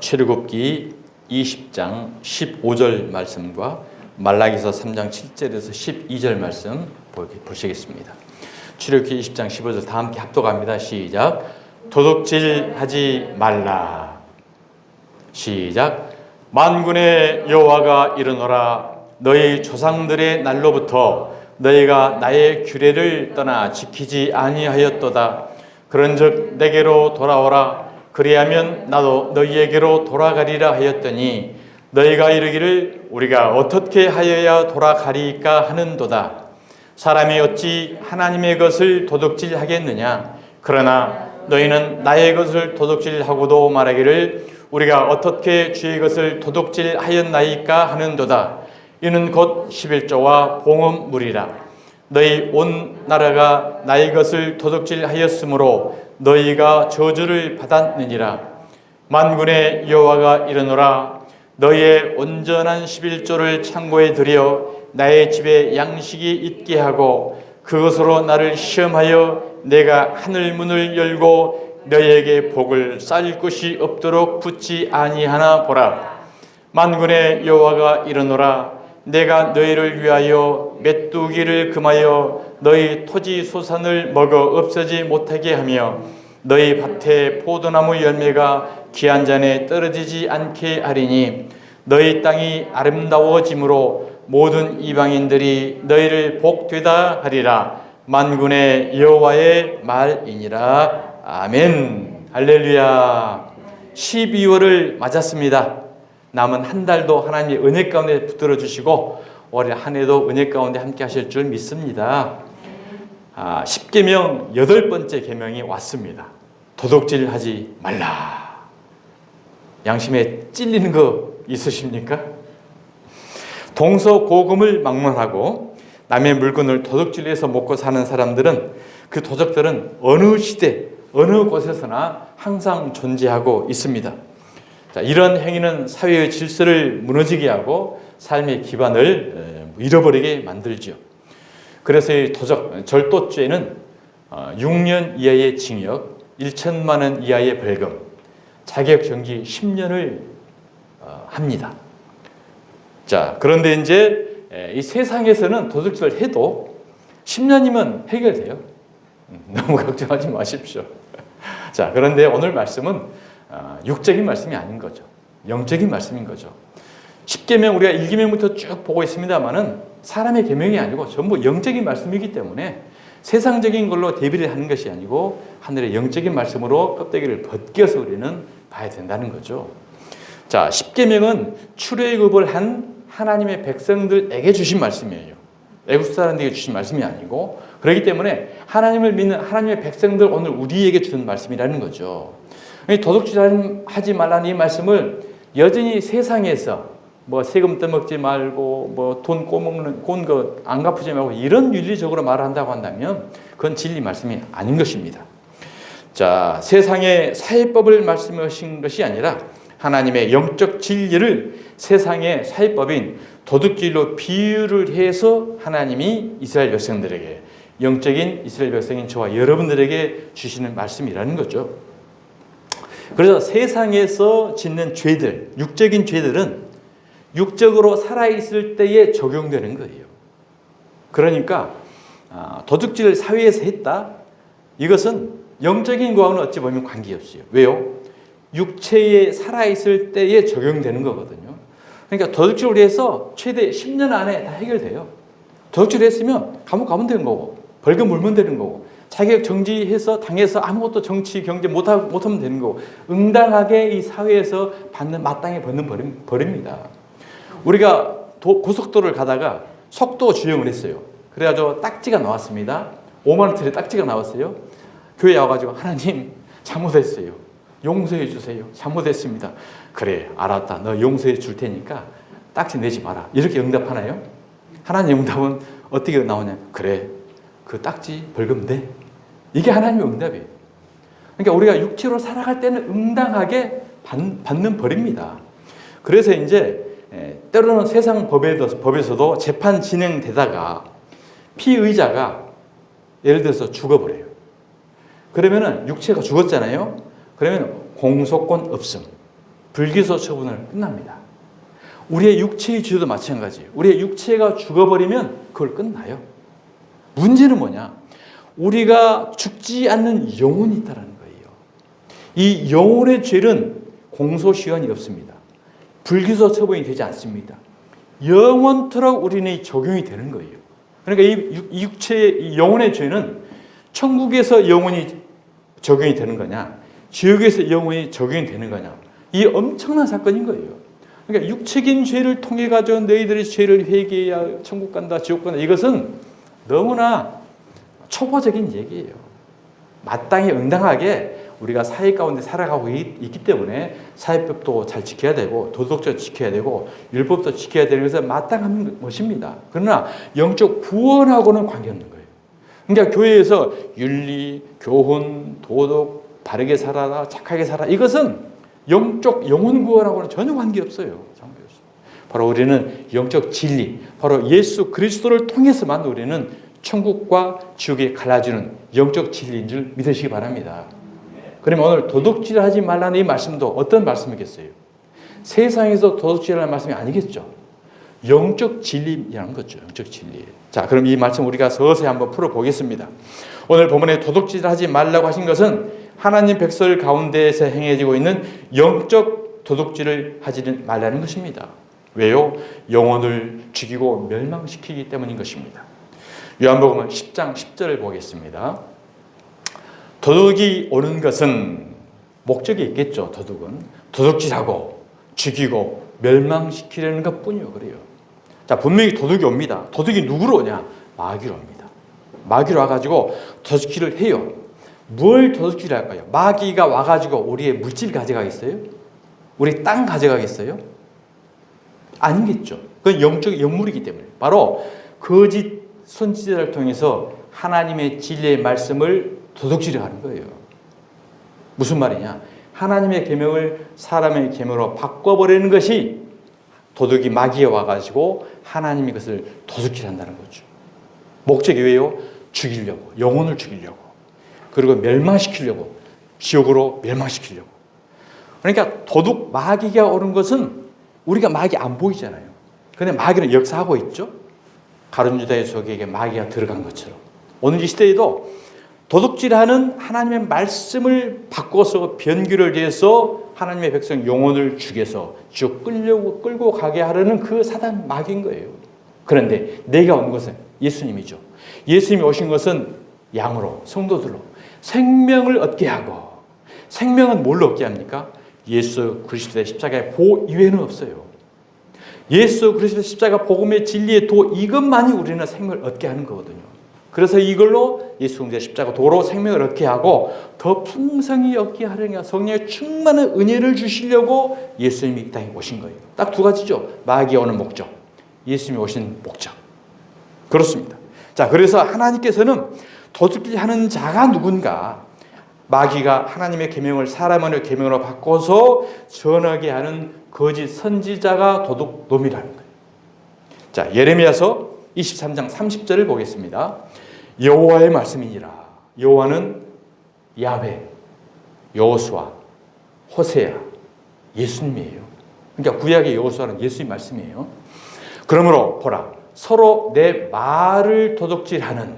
출애굽기 20장 15절 말씀과 말라기서 3장 7절에서 12절 말씀 보시겠습니다. 출애굽기 20장 15절 다 함께 합독합니다. 시작. 도둑질하지 말라. 시작. 만군의 여호와가 이르노라. 너희 조상들의 날로부터 너희가 나의 규례를 떠나 지키지 아니하였도다. 그런즉 내게로 돌아오라. 그리하면 나도 너희에게로 돌아가리라 하였더니 너희가 이르기를 우리가 어떻게 하여야 돌아가리까 하는도다. 사람이 어찌 하나님의 것을 도둑질하겠느냐. 그러나 너희는 나의 것을 도둑질하고도 말하기를 우리가 어떻게 주의 것을 도둑질하였나이까 하는도다. 이는 곧 11조와 봉헌물이라. 너희 온 나라가 나의 것을 도둑질하였으므로 너희가 저주를 받았느니라. 만군의 여호와가 이르노라. 너희의 온전한 11조를 창고에 들여 나의 집에 양식이 있게 하고 그것으로 나를 시험하여 내가 하늘 문을 열고 너희에게 복을 쌓을 것이 없도록 붙지 아니하나 보라. 만군의 여호와가 이르노라. 내가 너희를 위하여 메뚜기를 금하여 너희 토지 소산을 먹어 없어지 못하게 하며 너희 밭에 포도나무 열매가 기한 잔에 떨어지지 않게 하리니 너희 땅이 아름다워짐으로 모든 이방인들이 너희를 복되다 하리라. 만군의 여호와의 말이니라. 아멘. 할렐루야. 12월을 맞았습니다. 남은 한 달도 하나님의 은혜 가운데 붙들어 주시고 올해 한 해도 은혜 가운데 함께 하실 줄 믿습니다. 10계명 8번째 계명이 왔습니다. 도둑질하지 말라. 양심에 찔리는 거 있으십니까? 동서고금을 막론하고 남의 물건을 도둑질해서 먹고 사는 사람들은, 그 도적들은 어느 시대 어느 곳에서나 항상 존재하고 있습니다. 자, 이런 행위는 사회의 질서를 무너지게 하고 삶의 기반을 잃어버리게 만들죠. 그래서 이 절도죄는 6년 이하의 징역, 1천만 원 이하의 벌금, 자격정지 10년을 합니다. 자, 그런데 이제 이 세상에서는 도둑질을 해도 10년이면 해결돼요. 너무 걱정하지 마십시오. 자, 그런데 오늘 말씀은 육적인 말씀이 아닌 거죠. 영적인 말씀인 거죠. 10계명 우리가 1계명부터 쭉 보고 있습니다만은 사람의 계명이 아니고 전부 영적인 말씀이기 때문에 세상적인 걸로 대비를 하는 것이 아니고 하늘의 영적인 말씀으로 껍데기를 벗겨서 우리는 봐야 된다는 거죠. 자, 10계명은 출애굽을 한 하나님의 백성들에게 주신 말씀이에요. 애굽 사람들에게 주신 말씀이 아니고, 그렇기 때문에 하나님을 믿는 하나님의 백성들 오늘 우리에게 주는 말씀이라는 거죠. 도둑질하지 말라는 이 말씀을 여전히 세상에서 뭐 세금 떠먹지 말고 뭐 돈 꼬먹는 거 안 갚으지 말고 이런 윤리적으로 말한다고 한다면 그건 진리 말씀이 아닌 것입니다. 자, 세상의 사회법을 말씀하신 것이 아니라 하나님의 영적 진리를 세상의 사회법인 도둑질로 비유를 해서 하나님이 이스라엘 백성들에게, 영적인 이스라엘 백성인 저와 여러분들에게 주시는 말씀이라는 거죠. 그래서 세상에서 짓는 죄들, 육적인 죄들은 육적으로 살아있을 때에 적용되는 거예요. 그러니까 도둑질을 사회에서 했다? 이것은 영적인 거와는 어찌 보면 관계없어요. 왜요? 육체에 살아있을 때에 적용되는 거거든요. 그러니까 도둑질을 해서 최대 10년 안에 다 해결돼요. 도둑질을 했으면 감옥 가면 되는 거고, 벌금 물면 되는 거고, 자격 정지해서 당해서 아무것도 정치, 경제 못하면 되는 거고, 응당하게 이 사회에서 받는 마땅히 받는 벌입니다. 우리가 고속도로를 가다가 속도 주행을 했어요. 그래가지고 딱지가 나왔습니다. 5만 원짜리 딱지가 나왔어요. 교회에 와가지고 하나님 잘못했어요. 용서해 주세요. 잘못했습니다. 그래, 알았다. 너 용서해 줄 테니까 딱지 내지 마라. 이렇게 응답하나요? 하나님 응답은 어떻게 나오냐? 그래, 그 딱지 벌금 내. 이게 하나님의 응답이에요. 그러니까 우리가 육체로 살아갈 때는 응당하게 받는 벌입니다. 그래서 이제 때로는 세상 법에서도 재판 진행되다가 피의자가 예를 들어서 죽어버려요. 그러면은 육체가 죽었잖아요. 그러면 공소권 없음. 불기소 처분을 끝납니다. 우리의 육체의 죄도 마찬가지예요. 우리의 육체가 죽어버리면 그걸 끝나요. 문제는 뭐냐? 우리가 죽지 않는 영혼이 있다는 거예요. 이 영혼의 죄는 공소시효가 없습니다. 불기소 처분이 되지 않습니다. 영원토록 우리는 적용이 되는 거예요. 그러니까 이 육체의 이 영혼의 죄는 천국에서 영원히 적용이 되는 거냐, 지옥에서 영원히 적용이 되는 거냐, 이 엄청난 사건인 거예요. 그러니까 육체적인 죄를 통해 가지고 너희들의 죄를 회개해야 천국 간다, 지옥 간다, 이것은 너무나 초보적인 얘기예요. 마땅히 응당하게 우리가 사회 가운데 살아가고 있기 때문에 사회법도 잘 지켜야 되고 도덕도 지켜야 되고 율법도 지켜야 되는 것은 마땅한 것입니다. 그러나 영적 구원하고는 관계없는 거예요. 그러니까 교회에서 윤리, 교훈, 도덕, 바르게 살아라, 착하게 살아라, 이것은 영적 영혼 구원하고는 전혀 관계없어요. 바로 우리는 영적 진리, 바로 예수 그리스도를 통해서만 우리는 천국과 지옥에 갈라지는 영적 진리인 줄 믿으시기 바랍니다. 그러면 오늘 도둑질하지 말라는 이 말씀도 어떤 말씀이겠어요? 세상에서 도둑질하는 말씀이 아니겠죠. 영적 진리라는 거죠. 영적 진리. 자, 그럼 이 말씀 우리가 서서히 한번 풀어보겠습니다. 오늘 본문에 도둑질하지 말라고 하신 것은 하나님 백성 가운데에서 행해지고 있는 영적 도둑질을 하지 말라는 것입니다. 왜요? 영혼을 죽이고 멸망시키기 때문인 것입니다. 요한복음 10장 10절을 보겠습니다. 도둑이 오는 것은 목적이 있겠죠. 도둑은 도둑질하고 죽이고 멸망시키려는 것뿐이요. 그래요. 자, 분명히 도둑이 옵니다. 도둑이 누구로 오냐? 마귀로 옵니다. 마귀로 와가지고 도둑질을 해요. 뭘 도둑질을 할까요? 마귀가 와가지고 우리의 물질 가져가겠어요? 우리 땅 가져가겠어요? 아니겠죠. 그건 영적 영물이기 때문에. 바로 거짓 선지자를 통해서 하나님의 진리의 말씀을 도둑질을 하는 거예요. 무슨 말이냐? 하나님의 계명을 사람의 계명으로 바꿔버리는 것이 도둑이 마귀에 와가지고 하나님이 그것을 도둑질한다는 거죠. 목적이 왜요? 죽이려고, 영혼을 죽이려고, 그리고 멸망시키려고, 지옥으로 멸망시키려고. 그러니까 도둑 마귀가 오는 것은 우리가 마귀 안 보이잖아요. 근데 마귀는 역사하고 있죠. 가룟 유다의 속에게 마귀가 들어간 것처럼 오늘 이 시대에도 도둑질하는 하나님의 말씀을 바꿔서 변규를 해서 하나님의 백성 영혼을 죽여서 지옥 끌고 가게 하려는 그 사단 마귀인 거예요. 그런데 내가 온 것은 예수님이죠. 예수님이 오신 것은 양으로, 성도들로 생명을 얻게 하고, 생명은 뭘로 얻게 합니까? 예수 그리스도의 십자가의 보 이외에는 없어요. 예수 그리스도 십자가 복음의 진리의 도, 이것만이 우리는 생명을 얻게 하는 거거든요. 그래서 이걸로 예수 그리스도의 십자가 도로 생명을 얻게 하고 더 풍성히 얻게 하려니까 성령의 충만한 은혜를 주시려고 예수님이 이 땅에 오신 거예요. 딱 두 가지죠. 마귀가 오는 목적, 예수님이 오신 목적. 그렇습니다. 자, 그래서 하나님께서는 도둑질하는 자가 누군가, 마귀가 하나님의 계명을 사람의 계명으로 바꿔서 전하게 하는 거짓 선지자가 도둑놈이라는 거예요. 자, 예레미야서 23장 30절을 보겠습니다. 여호와의 말씀이니라. 여호와는 야훼, 여호수아, 호세아, 예수님이에요. 그러니까 구약의 여호수아는 예수님 말씀이에요. 그러므로 보라, 서로 내 말을 도둑질하는,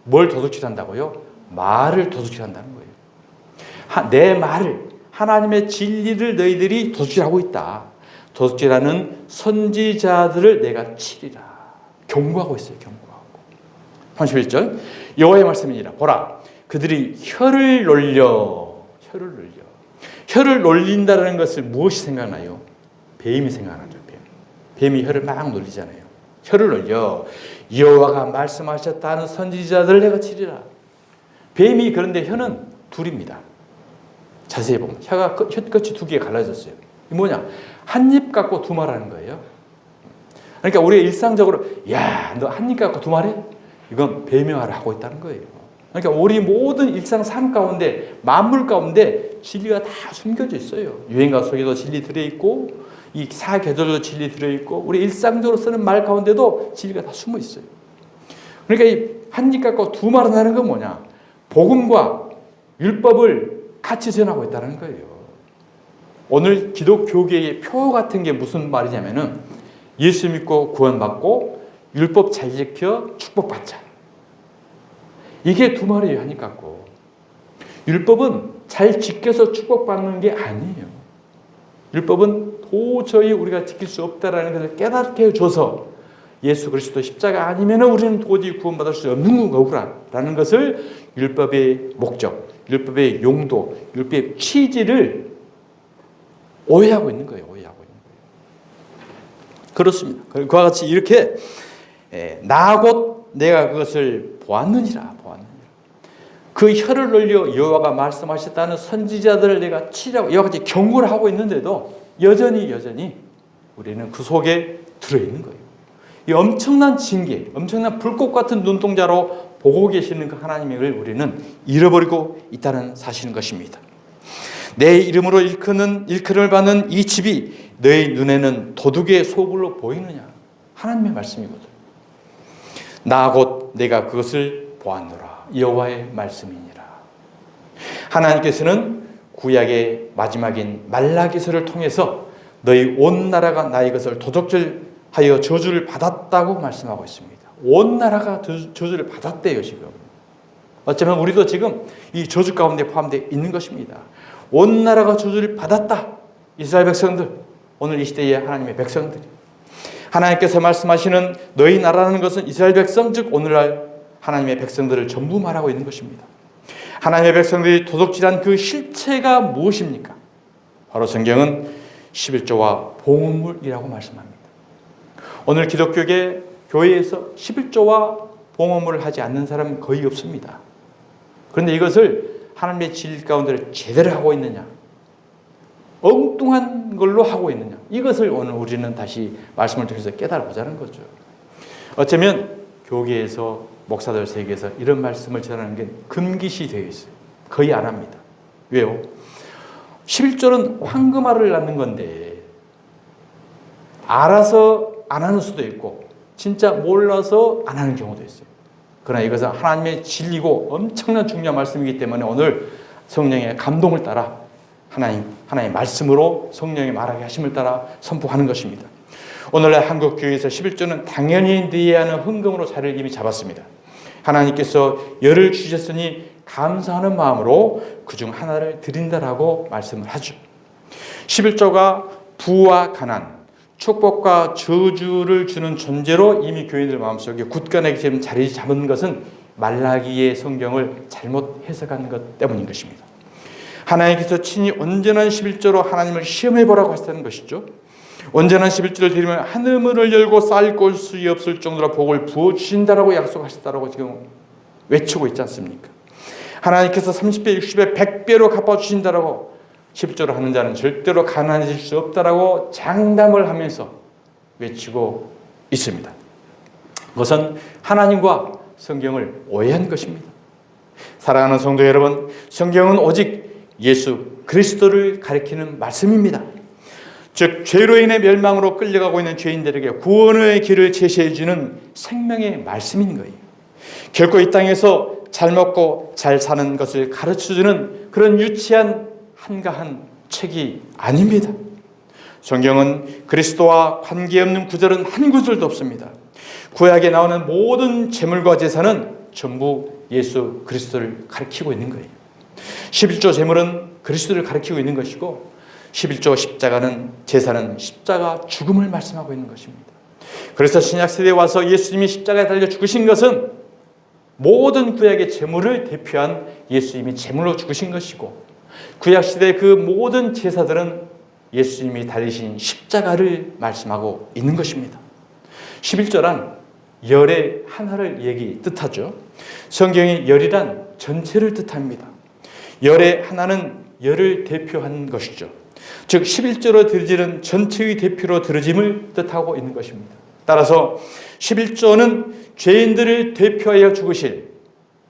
뭘 도둑질한다고요? 말을 도둑질한다는 거예요. 내 말을, 하나님의 진리를 너희들이 도둑질하고 있다. 도둑질하는 선지자들을 내가 치리라. 경고하고 있어요. 경고하고. 31절 여호와의 말씀이니라. 보라, 그들이 혀를 놀려. 혀를 놀린다는 것을 무엇이 생각나요? 뱀이 생각나죠. 뱀이 혀를 막 놀리잖아요. 혀를 놀려. 여호와가 말씀하셨다는 선지자들을 내가 치리라. 뱀이, 그런데 혀는 둘입니다. 자세히 보면 혀끝이 두 개가 갈라졌어요. 이 뭐냐? 한 입 갖고 두 말 하는 거예요. 그러니까 우리가 일상적으로 야, 너 한 입 갖고 두 말 해? 이건 뱀명화를 하고 있다는 거예요. 그러니까 우리 모든 일상 삶 가운데, 만물 가운데 진리가 다 숨겨져 있어요. 유행가 속에도 진리 들어있고, 이 사계절도 진리 들어있고, 우리 일상적으로 쓰는 말 가운데도 진리가 다 숨어 있어요. 그러니까 이 한 입 갖고 두 말을 하는 건 뭐냐? 복음과 율법을 같이 전하고 있다는 거예요. 오늘 기독교계의 표 같은 게 무슨 말이냐면은 예수 믿고 구원받고 율법 잘 지켜 축복받자. 이게 두 말이 한이 같고, 율법은 잘 지켜서 축복받는 게 아니에요. 율법은 도저히 우리가 지킬 수 없다라는 것을 깨닫게 해줘서 예수 그리스도 십자가 아니면 우리는 도저히 구원받을 수 없는 거구나라는 것을 율법의 목적, 율법의 용도, 율법의 취지를 오해하고 있는 거예요. 그렇습니다. 그와 같이 이렇게 나 곧 내가 그것을 보았느니라. 그 혀를 놀려 여호와가 말씀하셨다는 선지자들을 내가 치려고 이와 같이 경고를 하고 있는데도 여전히 우리는 그 속에 들어있는 거예요. 이 엄청난 징계, 엄청난 불꽃 같은 눈동자로 보고 계시는 그 하나님을 우리는 잃어버리고 있다는 사실인 것입니다. 내 이름으로 일컬음을 받는 이 집이 너희 눈에는 도둑의 소굴로 보이느냐? 하나님의 말씀이거든. 나 곧 내가 그것을 보았노라. 여호와의 말씀이니라. 하나님께서는 구약의 마지막인 말라기서를 통해서 너희 온 나라가 나의 것을 도적질하여 저주를 받았다고 말씀하고 있습니다. 온 나라가 저주를 받았대요. 지금 어쩌면 우리도 지금 이 저주 가운데 포함되어 있는 것입니다. 온 나라가 저주를 받았다. 이스라엘 백성들, 오늘 이 시대의 하나님의 백성들, 하나님께서 말씀하시는 너희 나라라는 것은 이스라엘 백성, 즉 오늘날 하나님의 백성들을 전부 말하고 있는 것입니다. 하나님의 백성들이 도둑질한 그 실체가 무엇입니까? 바로 성경은 11조와 봉헌물이라고 말씀합니다. 오늘 기독교계 교회에서 11조와 봉헌물을 하지 않는 사람은 거의 없습니다. 그런데 이것을 하나님의 진리 가운데 제대로 하고 있느냐, 엉뚱한 걸로 하고 있느냐, 이것을 오늘 우리는 다시 말씀을 통해서 깨달아보자는 거죠. 어쩌면 교계에서 목사들 세계에서 이런 말씀을 전하는 게 금기시 되어 있어요. 거의 안 합니다. 왜요? 11조는 황금알을 낳는 건데 알아서 안 하는 수도 있고 진짜 몰라서 안 하는 경우도 있어요. 그러나 이것은 하나님의 진리고 엄청난 중요한 말씀이기 때문에 오늘 성령의 감동을 따라 하나님의 말씀으로 성령의 말하게 하심을 따라 선포하는 것입니다. 오늘날 한국 교회에서 11조는 당연히 드려야 하는 헌금으로 자리를 이미 잡았습니다. 하나님께서 열을 주셨으니 감사하는 마음으로 그중 하나를 드린다라고 말씀을 하죠. 11조가 부와 가난, 축복과 저주를 주는 존재로 이미 교인들 마음속에 굳건하게 지금 자리 잡은 것은 말라기의 성경을 잘못 해석한 것 때문인 것입니다. 하나님께서 친히 온전한 11조로 하나님을 시험해 보라고 하셨다는 것이죠. 온전한 11조를 드리면 하늘문을 열고 쌓을 수 없을 정도로 복을 부어주신다라고 약속하셨다라고 지금 외치고 있지 않습니까? 하나님께서 30배, 60배, 100배로 갚아주신다라고 11조를 하는 자는 절대로 가난해질 수 없다라고 장담을 하면서 외치고 있습니다. 그것은 하나님과 성경을 오해한 것입니다. 사랑하는 성도 여러분, 성경은 오직 예수 그리스도를 가리키는 말씀입니다. 즉 죄로 인해 멸망으로 끌려가고 있는 죄인들에게 구원의 길을 제시해 주는 생명의 말씀인 거예요. 결코 이 땅에서 잘 먹고 잘 사는 것을 가르쳐주는 그런 유치한 한가한 책이 아닙니다. 성경은 그리스도와 관계없는 구절은 한 구절도 없습니다. 구약에 나오는 모든 제물과 제사는 전부 예수 그리스도를 가리키고 있는 거예요. 11조 제물은 그리스도를 가리키고 있는 것이고 11조 십자가는 제사는 십자가 죽음을 말씀하고 있는 것입니다. 그래서 신약시대에 와서 예수님이 십자가에 달려 죽으신 것은 모든 구약의 제물을 대표한 예수님이 제물로 죽으신 것이고 구약시대의 그 모든 제사들은 예수님이 달리신 십자가를 말씀하고 있는 것입니다. 11조란 열의 하나를 뜻하죠. 성경이 열이란 전체를 뜻합니다. 열의 하나는 열을 대표한 것이죠. 즉 11조로 드려지는 전체의 대표로 드려짐을 뜻하고 있는 것입니다. 따라서 11조는 죄인들을 대표하여 죽으실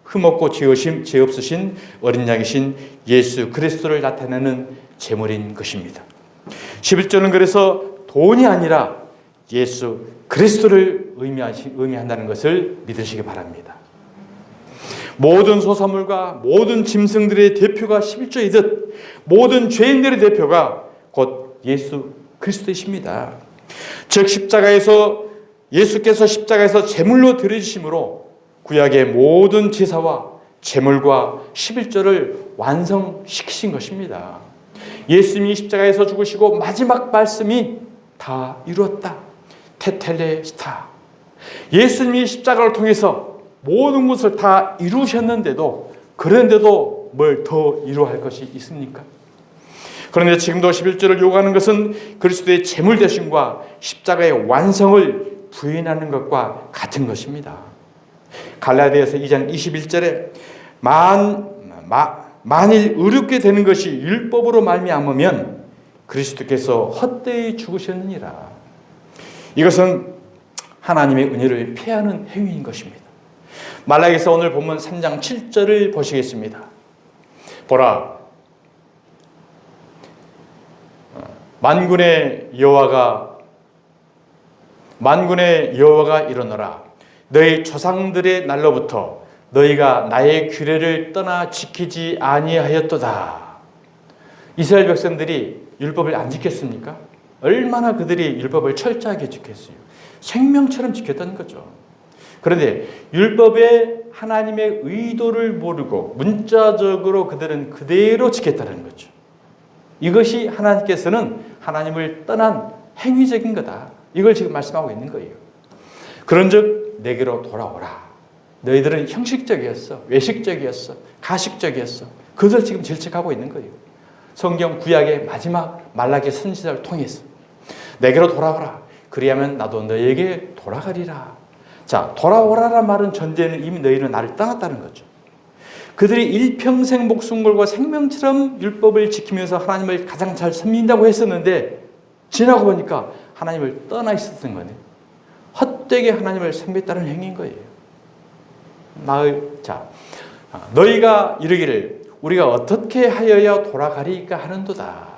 흠없고 죄 없으신 어린 양이신 예수 그리스도를 나타내는 제물인 것입니다. 11조는 그래서 돈이 아니라 예수 그리스도를 의미한다는 것을 믿으시기 바랍니다. 모든 소산물과 모든 짐승들의 대표가 11조이듯 모든 죄인들의 대표가 예수 그리스도이십니다. 즉 예수께서 십자가에서 제물로 드려주심으로 구약의 모든 제사와 제물과 11조를 완성시키신 것입니다. 예수님이 십자가에서 죽으시고 마지막 말씀이 다 이루었다. 테텔레스타. 예수님이 십자가를 통해서 모든 것을 다 이루셨는데도, 그런데도 뭘 더 이루어야 할 것이 있습니까? 그런데 지금도 11조를 요구하는 것은 그리스도의 제물 되심과 십자가의 완성을 부인하는 것과 같은 것입니다. 갈라디아서 2장 21절에 만일 의롭게 되는 것이 율법으로 말미암으면 그리스도께서 헛되이 죽으셨느니라. 이것은 하나님의 은혜를 폐하는 행위인 것입니다. 말라기서 오늘 본문 3장 7절을 보시겠습니다. 보라, 만군의 여호와가 이르노라. 너희 조상들의 날로부터 너희가 나의 규례를 떠나 지키지 아니하였도다. 이스라엘 백성들이 율법을 안 지켰습니까? 얼마나 그들이 율법을 철저하게 지켰어요. 생명처럼 지켰다는 거죠. 그런데 율법에 하나님의 의도를 모르고 문자적으로 그들은 그대로 지켰다는 거죠. 이것이 하나님께서는 하나님을 떠난 행위적인 거다. 이걸 지금 말씀하고 있는 거예요. 그런즉 내게로 돌아오라. 너희들은 형식적이었어, 외식적이었어, 가식적이었어. 그것을 지금 질책하고 있는 거예요. 성경 구약의 마지막 말라기 선지자를 통해서 내게로 돌아오라. 그리하면 나도 너에게 돌아가리라. 자, 돌아오라란 말은 전제는 이미 너희는 나를 떠났다는 거죠. 그들이 일평생 목숨 걸고 생명처럼 율법을 지키면서 하나님을 가장 잘 섬긴다고 했었는데 지나고 보니까 하나님을 떠나 있었던 거네. 헛되게 하나님을 섬겼다는 행위인 거예요. 너희가 이르기를 우리가 어떻게 하여야 돌아가리까 하는도다.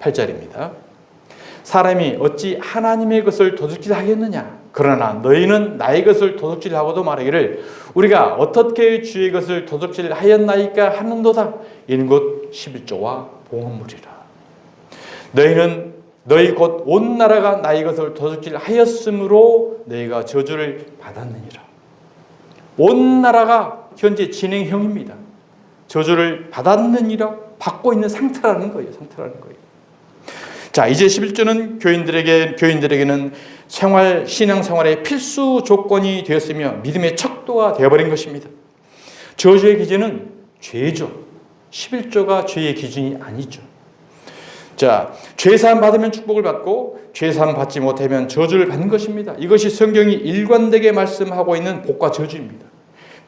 8절입니다. 사람이 어찌 하나님의 것을 도둑질하겠느냐. 그러나 너희는 나의 것을 도둑질하고도 말하기를 우리가 어떻게 주의 것을 도둑질하였나이까 하는도다. 이는 곧 11조와 봉헌물이라. 너희 곧 온 나라가 나의 것을 도둑질하였으므로 너희가 저주를 받았느니라. 온 나라가 현재 진행형입니다. 저주를 받았느니라, 받고 있는 상태라는 거예요. 자, 이제 11조는 교인들에게는 신앙생활의 필수 조건이 되었으며 믿음의 척도가 되어버린 것입니다. 저주의 기준은 죄죠. 11조가 죄의 기준이 아니죠. 자, 죄사함 받으면 축복을 받고 죄사함 받지 못하면 저주를 받는 것입니다. 이것이 성경이 일관되게 말씀하고 있는 복과 저주입니다.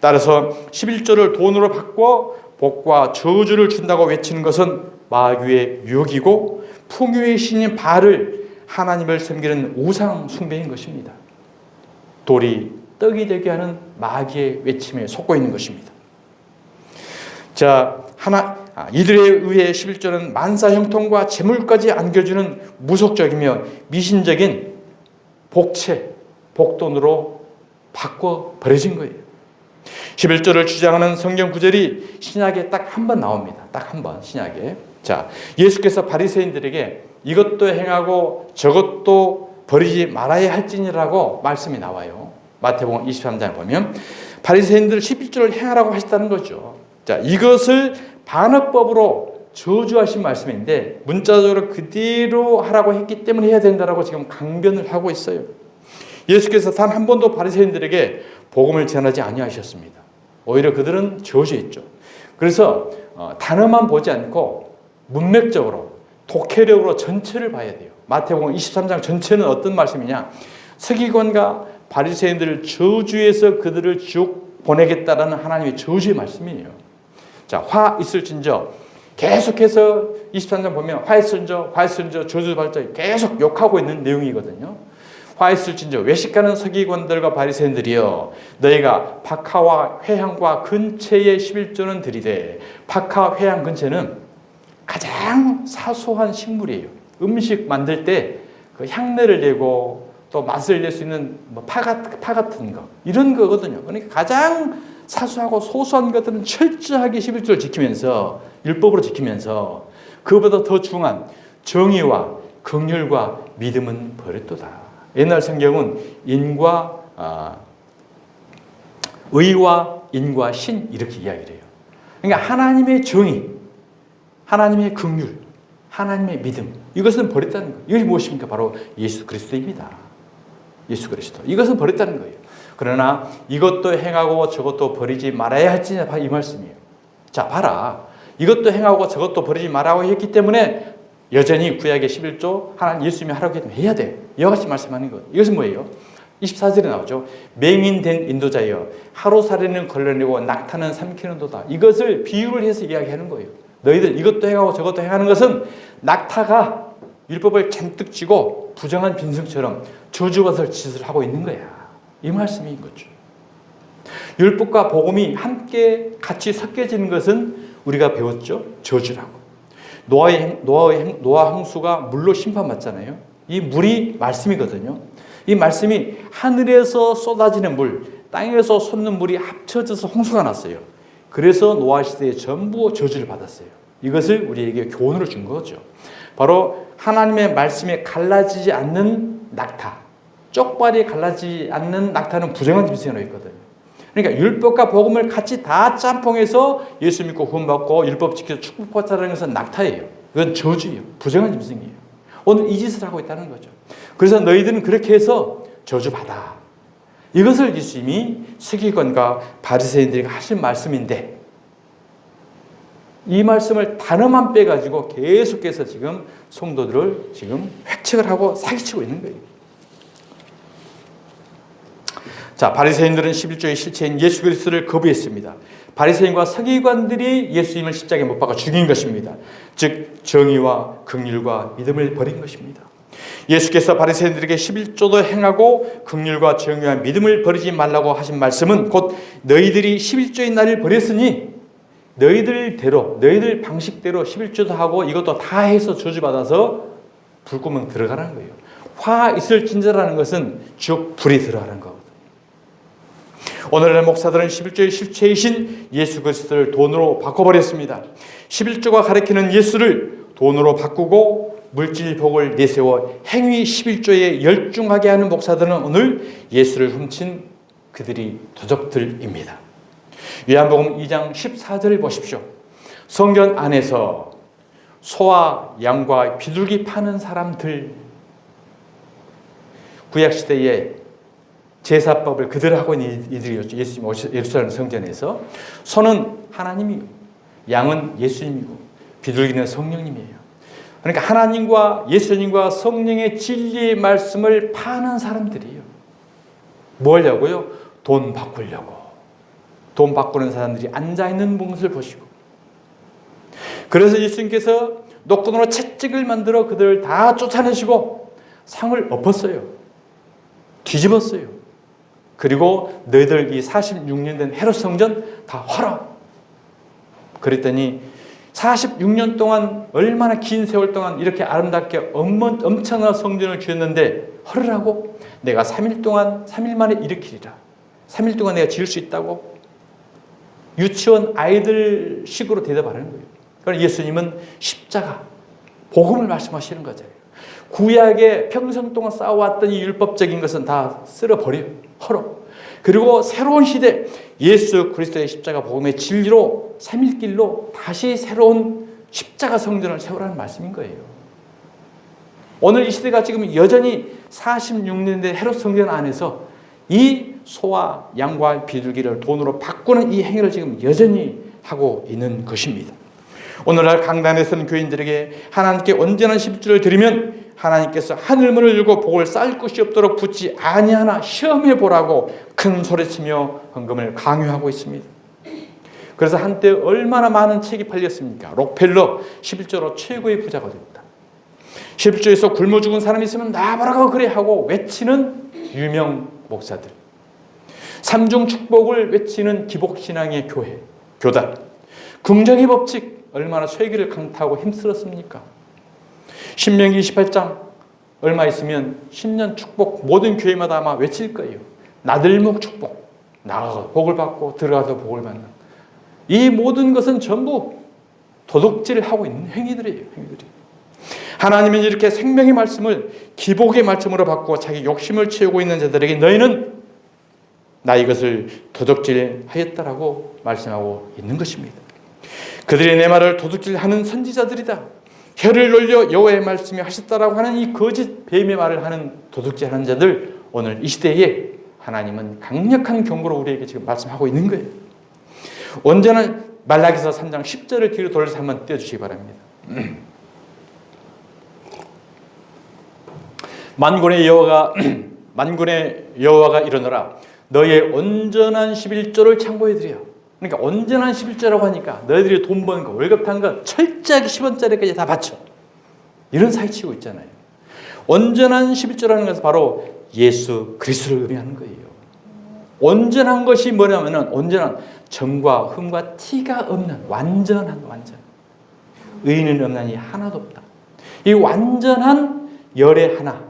따라서 11조를 돈으로 바꿔 복과 저주를 준다고 외치는 것은 마귀의 유혹이고 풍요의 신인 바알을 하나님을 섬기는 우상 숭배인 것입니다. 돌이 떡이 되게 하는 마귀의 외침에 속고 있는 것입니다. 자, 이들에 의해 11조는 만사 형통과 재물까지 안겨주는 무속적이며 미신적인 복돈으로 바꿔 버려진 거예요. 11조를 주장하는 성경 구절이 신약에 딱 한 번 나옵니다. 딱 한 번, 신약에. 자, 예수께서 바리새인들에게 이것도 행하고 저것도 버리지 말아야 할지니라고 말씀이 나와요. 마태복음 23장에 보면 바리새인들 11조를 행하라고 하셨다는 거죠. 자, 이것을 반어법으로 저주하신 말씀인데 문자적으로 그대로 하라고 했기 때문에 해야 된다라고 지금 강변을 하고 있어요. 예수께서 단 한 번도 바리새인들에게 복음을 전하지 아니하셨습니다. 오히려 그들은 저주했죠. 그래서 단어만 보지 않고 문맥적으로 독해력으로 전체를 봐야 돼요. 마태복음 23장 전체는 어떤 말씀이냐? 서기관과 바리새인들을 저주해서 그들을 지옥 보내겠다라는 하나님의 저주의 말씀이에요. 자, 화 있을진저 계속해서 23장 보면 화 있을진저 저주 발자 계속 욕하고 있는 내용이거든요. 화 있을진저 외식하는 서기관들과 바리새인들이여 너희가 박하와 회향과 근처의 11조는 드리되 박하 회향 근처는 가장 사소한 식물이에요. 음식 만들 때 그 향내를 내고 또 맛을 낼 수 있는 파 같은 거 이런 거거든요. 그러니까 가장 사소하고 소소한 것들은 철저하게 11조를 지키면서 율법으로 지키면서 그보다 더 중요한 정의와 긍휼과 믿음은 버렸도다. 옛날 성경은 의와 인과 신 이렇게 이야기를 해요. 그러니까 하나님의 정의, 하나님의 긍휼, 하나님의 믿음, 이것은 버렸다는 거예요. 이것이 무엇입니까? 바로 예수 그리스도입니다. 예수 그리스도. 이것은 버렸다는 거예요. 그러나 이것도 행하고 저것도 버리지 말아야 할지 이 말씀이에요. 자, 봐라. 이것도 행하고 저것도 버리지 말라고 했기 때문에 여전히 구약의 11조 하나님 예수님이 하라고 했으면 해야 돼. 이와 같이 말씀하는 것. 이것은 뭐예요? 24절에 나오죠. 맹인된 인도자여 하루살이는 걸러내고 낙타는 삼키는도다. 이것을 비유를 해서 이야기하는 거예요. 너희들 이것도 행하고 저것도 행하는 것은 낙타가 율법을 잔뜩 쥐고 부정한 빈승처럼 저주받을 짓을 하고 있는 거야. 이 말씀인 거죠. 율법과 복음이 함께 같이 섞여지는 것은 우리가 배웠죠. 저주라고. 노아 홍수가 물로 심판받잖아요. 이 물이 말씀이거든요. 이 말씀이 하늘에서 쏟아지는 물, 땅에서 솟는 물이 합쳐져서 홍수가 났어요. 그래서 노아 시대에 전부 저주를 받았어요. 이것을 우리에게 교훈으로 준 거죠. 바로 하나님의 말씀에 갈라지지 않는 낙타, 쪽발이 갈라지지 않는 낙타는 부정한 짐승으로 있거든요. 그러니까 율법과 복음을 같이 다 짬뽕해서 예수 믿고 구원받고 율법 지켜서 축복받자는 것은 낙타예요. 그건 저주예요. 부정한 짐승이에요. 오늘 이 짓을 하고 있다는 거죠. 그래서 너희들은 그렇게 해서 저주받아. 이것을 예수님이 서기관과 바리새인들에게 하신 말씀인데 이 말씀을 단어만 빼가지고 계속해서 지금 성도들을 지금 획책을 하고 사기치고 있는 거예요. 자, 바리새인들은 11조의 실체인 예수 그리스도를 거부했습니다. 바리새인과 서기관들이 예수님을 십자가에 못 박아 죽인 것입니다. 즉 정의와 긍휼과 믿음을 버린 것입니다. 예수께서 바리새인들에게 11조도 행하고 긍휼과 정의와 믿음을 버리지 말라고 하신 말씀은 곧 너희들이 11조의 날을 버렸으니 너희들대로 너희들 방식대로 11조도 하고 이것도 다 해서 저주받아서 불구멍 들어가라는 거예요. 화 있을 진저라는 것은 지옥 불이 들어가는 거거든요. 오늘날 목사들은 11조의 실체이신 예수 그리스도를 돈으로 바꿔버렸습니다. 11조가 가리키는 예수를 돈으로 바꾸고 물질 복을 내세워 행위 11조에 열중하게 하는 목사들은 오늘 예수를 훔친 그들이 도적들입니다. 요한복음 2장 14절을 보십시오. 성전 안에서 소와 양과 비둘기 파는 사람들, 구약시대에 제사법을 그대로 하고 있는 이들이었죠. 예수님 예루살렘 성전에서. 소는 하나님이고 양은 예수님이고 비둘기는 성령님이에요. 그러니까 하나님과 예수님과 성령의 진리의 말씀을 파는 사람들이에요. 뭐 하려고요? 돈 바꾸려고. 돈 바꾸는 사람들이 앉아있는 모습을 보시고. 그래서 예수님께서 노끈으로 채찍을 만들어 그들을 다 쫓아내시고 상을 엎었어요. 뒤집었어요. 그리고 너희들 이 46년 된 헤롯 성전 다 헐어. 그랬더니 46년 동안 얼마나 긴 세월 동안 이렇게 아름답게 엄청난 성전을 지었는데 헐으라고? 내가 3일 만에 일으키리라. 3일 동안 내가 지을 수 있다고? 유치원 아이들식으로 대답하는 거예요. 그러니까 예수님은 십자가, 복음을 말씀하시는 거죠. 구약에 평생 동안 쌓아왔던 이 율법적인 것은 다 쓸어버려요. 헐어. 그리고 새로운 시대 예수 그리스도의 십자가 복음의 진리로 3일 길로 다시 새로운 십자가 성전을 세우라는 말씀인 거예요. 오늘 이 시대가 지금 여전히 46년 된 헤롯 성전 안에서 이 소와 양과 비둘기를 돈으로 바꾸는 이 행위를 지금 여전히 하고 있는 것입니다. 오늘날 강단에서는 교인들에게 하나님께 온전한 11조를 드리면 하나님께서 하늘문을 열고 복을 쌓을 것이 없도록 붙지 아니하나 시험해 보라고 큰 소리치며 헌금을 강요하고 있습니다. 그래서 한때 얼마나 많은 책이 팔렸습니까? 록펠러 11조로 최고의 부자가 됩니다. 11조에서 굶어 죽은 사람이 있으면 나보라고 그래 하고 외치는 유명 목사들, 삼중 축복을 외치는 기복신앙의 교회, 교단, 긍정의 법칙 얼마나 쇠기를 강타하고 힘쓸었습니까? 신명기 28장 얼마 있으면 신년 축복 모든 교회마다 아마 외칠 거예요. 나들목 축복, 나가서 복을 받고 들어가서 복을 받는 이 모든 것은 전부 도둑질을 하고 있는 행위들이에요. 행위들이. 하나님은 이렇게 생명의 말씀을 기복의 말씀으로 바꾸어 자기 욕심을 채우고 있는 자들에게 너희는 나 이것을 도둑질하였다라고 말씀하고 있는 것입니다. 그들이 내 말을 도둑질하는 선지자들이다. 혀를 놀려 여호와의 말씀이 하셨다라고 하는 이 거짓 뱀의 말을 하는 도둑질하는 자들, 오늘 이 시대에 하나님은 강력한 경고로 우리에게 지금 말씀하고 있는 거예요. 언제나 말라기서 3장 10절을 뒤로 돌려서 한번 띄워주시기 바랍니다. 만군의 여호와가 이르노라 너희의 온전한 11조를 창고에 들여. 그러니까 온전한 11조라고 하니까 너희들이 돈 버는 거, 월급 탄 거 철저하게 10원짜리까지 다 바쳐. 이런 사기치고 있잖아요. 온전한 11조라는 것은 바로 예수 그리스도를 의미하는 거예요. 온전한 것이 뭐냐면은 온전한 정과 흠과 티가 없는 완전. 의인은 없나니 하나도 없다. 이 완전한 열의 하나,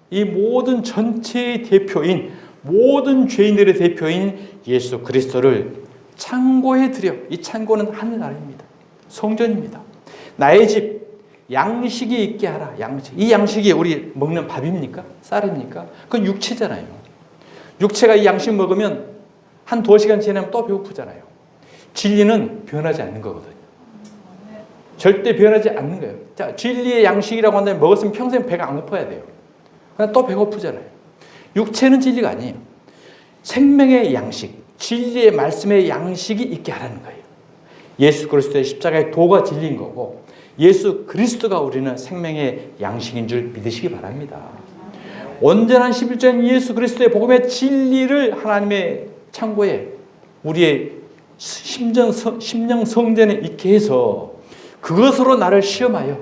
이 모든 전체의 대표인, 모든 죄인들의 대표인 예수 그리스도를 창고에 들여. 이 창고는 하늘나라입니다. 성전입니다. 나의 집, 양식이 있게 하라. 양식. 이 양식이 우리 먹는 밥입니까? 쌀입니까? 그건 육체잖아요. 육체가 이 양식 먹으면 한 2시간 지나면 또 배고프잖아요. 진리는 변하지 않는 거거든요. 절대 변하지 않는 거예요. 자, 진리의 양식이라고 한다면 먹었으면 평생 배가 안 고파야 돼요. 그냥 또 배고프잖아요. 육체는 진리가 아니에요. 생명의 양식, 진리의 말씀의 양식이 있게 하라는 거예요. 예수 그리스도의 십자가의 도가 진리인 거고 예수 그리스도가 우리는 생명의 양식인 줄 믿으시기 바랍니다. 온전한 11조인 예수 그리스도의 복음의 진리를 하나님의 창고에 우리의 심령 성전에 있게 해서 그것으로 나를 시험하여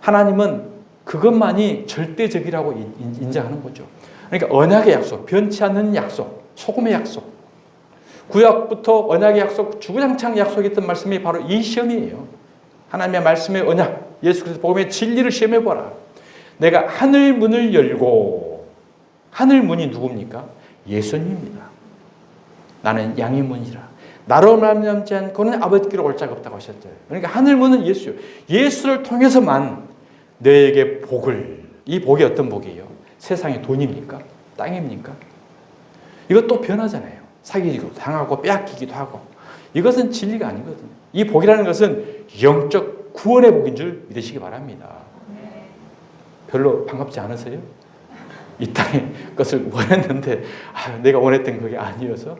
하나님은 그것만이 절대적이라고 인정하는 거죠. 그러니까 언약의 약속, 변치 않는 약속, 소금의 약속, 구약부터 언약의 약속, 주구장창 약속했던 말씀이 바로 이 시험이에요. 하나님의 말씀의 언약, 예수 그리스도 복음의 진리를 시험해보라. 내가 하늘 문을 열고, 하늘 문이 누굽니까? 예수님입니다. 나는 양의 문이라. 나로 말미암지 않고는 아버지께로 올 자가 없다고 하셨죠. 그러니까 하늘 문은 예수요. 예수를 통해서만 너에게 복을, 이 복이 어떤 복이에요? 세상의 돈입니까? 땅입니까? 이것도 변하잖아요. 사기도 당하고 빼앗기기도 하고. 이것은 진리가 아니거든요. 이 복이라는 것은 영적 구원의 복인 줄 믿으시기 바랍니다. 별로 반갑지 않으세요? 이 땅의 것을 원했는데 내가 원했던 그게 아니어서.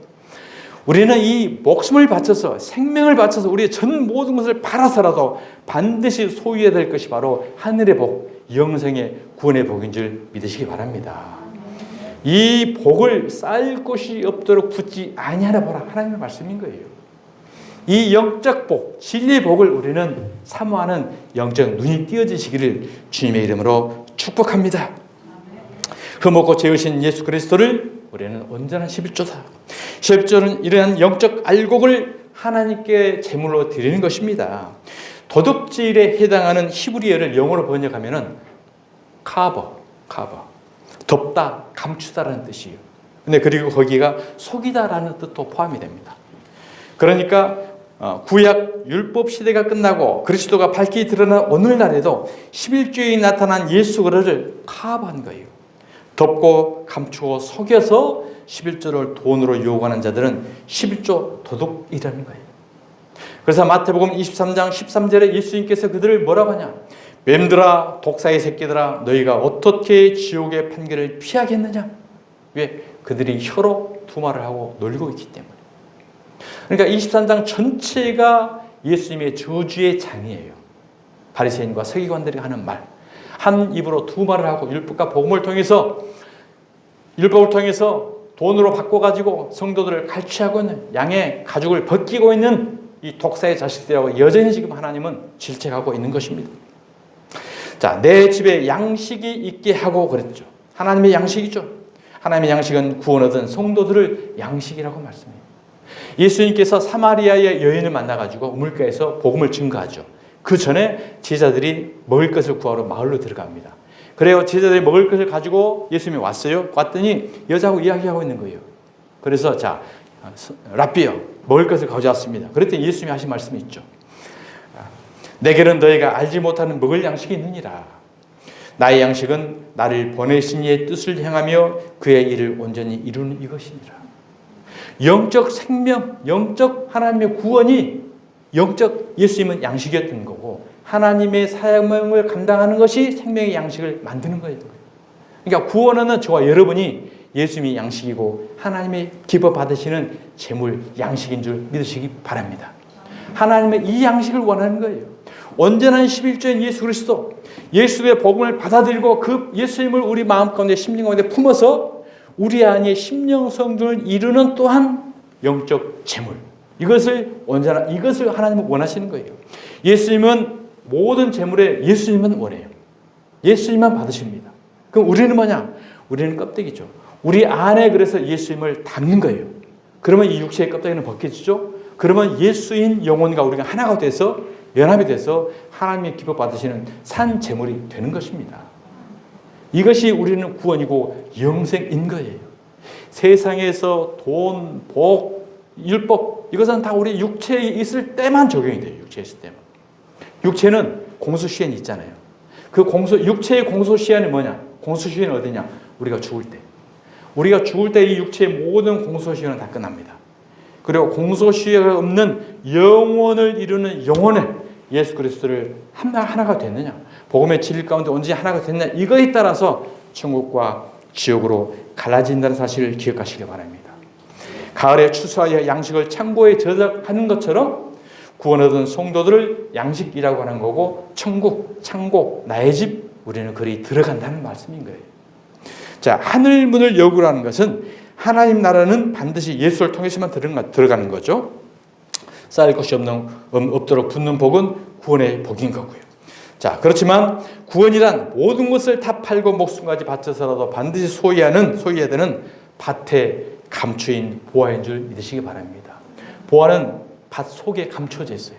우리는 이 목숨을 바쳐서, 생명을 바쳐서 우리의 전 모든 것을 팔아서라도 반드시 소유해야 될 것이 바로 하늘의 복, 영생의 구원의 복인 줄 믿으시기 바랍니다. 이 복을 쌓을 곳이 없도록 붙지 아니하라 보라. 하나님의 말씀인 거예요. 이 영적 복, 진리의 복을 우리는 사모하는 영적 눈이 띄어지시기를 주님의 이름으로 축복합니다. 흠없고 죄의신 예수 그리스도를 우리는 온전한 11조다. 11조는 이러한 영적 알곡을 하나님께 제물로 드리는 것입니다. 도둑질에 해당하는 히브리어를 영어로 번역하면은 카버, 덮다, 감추다라는 뜻이에요. 근데 그리고 거기가 속이다라는 뜻도 포함이 됩니다. 그러니까 구약 율법 시대가 끝나고 그리스도가 밝히 드러난 오늘날에도 11조에 나타난 예수 그리스도를 카버한 거예요. 덮고 감추고 속여서 11조를 돈으로 요구하는 자들은 11조 도둑이라는 거예요. 그래서 마태복음 23장 13절에 예수님께서 그들을 뭐라고 하냐? 뱀들아, 독사의 새끼들아, 너희가 어떻게 지옥의 판결을 피하겠느냐? 왜? 그들이 혀로 두말을 하고 놀고 있기 때문에. 그러니까 23장 전체가 예수님의 저주의 장이에요. 바리새인과 서기관들이 하는 말. 한 입으로 두 말을 하고 율법과 복음을 통해서, 율법을 통해서 돈으로 바꿔가지고 성도들을 갈취하고 있는, 양의 가죽을 벗기고 있는 이 독사의 자식들하고 여전히 지금 하나님은 질책하고 있는 것입니다. 자, 내 집에 양식이 있게 하고 그랬죠. 하나님의 양식이죠. 하나님의 양식은 구원 얻은 성도들을 양식이라고 말씀해요. 예수님께서 사마리아의 여인을 만나가지고 우물가에서 복음을 증거하죠. 그 전에 제자들이 먹을 것을 구하러 마을로 들어갑니다. 그래요. 제자들이 먹을 것을 가지고 예수님이 왔어요. 왔더니 여자하고 이야기하고 있는 거예요. 그래서 자, 라비요, 먹을 것을 가져왔습니다. 그랬더니 예수님이 하신 말씀이 있죠. 내게는 너희가 알지 못하는 먹을 양식이 있느니라. 나의 양식은 나를 보내신 이의 뜻을 행하며 그의 일을 온전히 이루는 이것이니라. 영적 생명, 영적 하나님의 구원이 영적 예수님은 양식이었던 거고 하나님의 사명을 감당하는 것이 생명의 양식을 만드는 거예요. 그러니까 구원은 저와 여러분이 예수님이 양식이고 하나님의 기뻐 받으시는 재물, 양식인 줄 믿으시기 바랍니다. 하나님의 이 양식을 원하는 거예요. 온전한 11조인 예수 그리스도, 예수의 복음을 받아들이고 그 예수님을 우리 마음 가운데 심령 가운데 품어서 우리 안에 심령 성전을 이루는 또한 영적 재물. 이것을 하나님은 원하시는 거예요. 예수님은 모든 재물에 예수님만 원해요. 예수님만 받으십니다. 그럼 우리는 뭐냐? 우리는 껍데기죠. 우리 안에 그래서 예수님을 담는 거예요. 그러면 이 육체의 껍데기는 벗겨지죠. 그러면 예수인 영혼과 우리가 하나가 돼서 연합이 돼서 하나님의 기뻐 받으시는 산 재물이 되는 것입니다. 이것이 우리는 구원이고 영생인 거예요. 세상에서 돈, 복, 율법 이것은 다 우리 육체에 있을 때만 적용이 돼요. 육체에 있을 때만. 육체는 공소시효는 있잖아요. 육체의 공소시효는 뭐냐? 공소시효는 어디냐? 우리가 죽을 때. 우리가 죽을 때 이 육체의 모든 공소시효는 다 끝납니다. 그리고 공소시효가 없는 영원을 이루는 영혼을 예수 그리스도를 하나가 됐느냐, 복음의 진리 가운데 언제 하나가 됐느냐, 이거에 따라서 천국과 지옥으로 갈라진다는 사실을 기억하시기 바랍니다. 가을에 추수하여 양식을 창고에 저장하는 것처럼 구원 얻은 성도들을 양식이라고 하는 거고 천국, 창고, 나의 집, 우리는 거기 들어간다는 말씀인 거예요. 자, 하늘 문을 열고라는 것은 하나님 나라는 반드시 예수를 통해서만 들어가는 거죠. 쌓일 것이 없도록 붙는 복은 구원의 복인 거고요. 자, 그렇지만 구원이란 모든 것을 다 팔고 목숨까지 바쳐서라도 반드시 소유해야 되는 밭에 감추인 보화인 줄 믿으시기 바랍니다. 보화는 밭 속에 감춰져 있어요.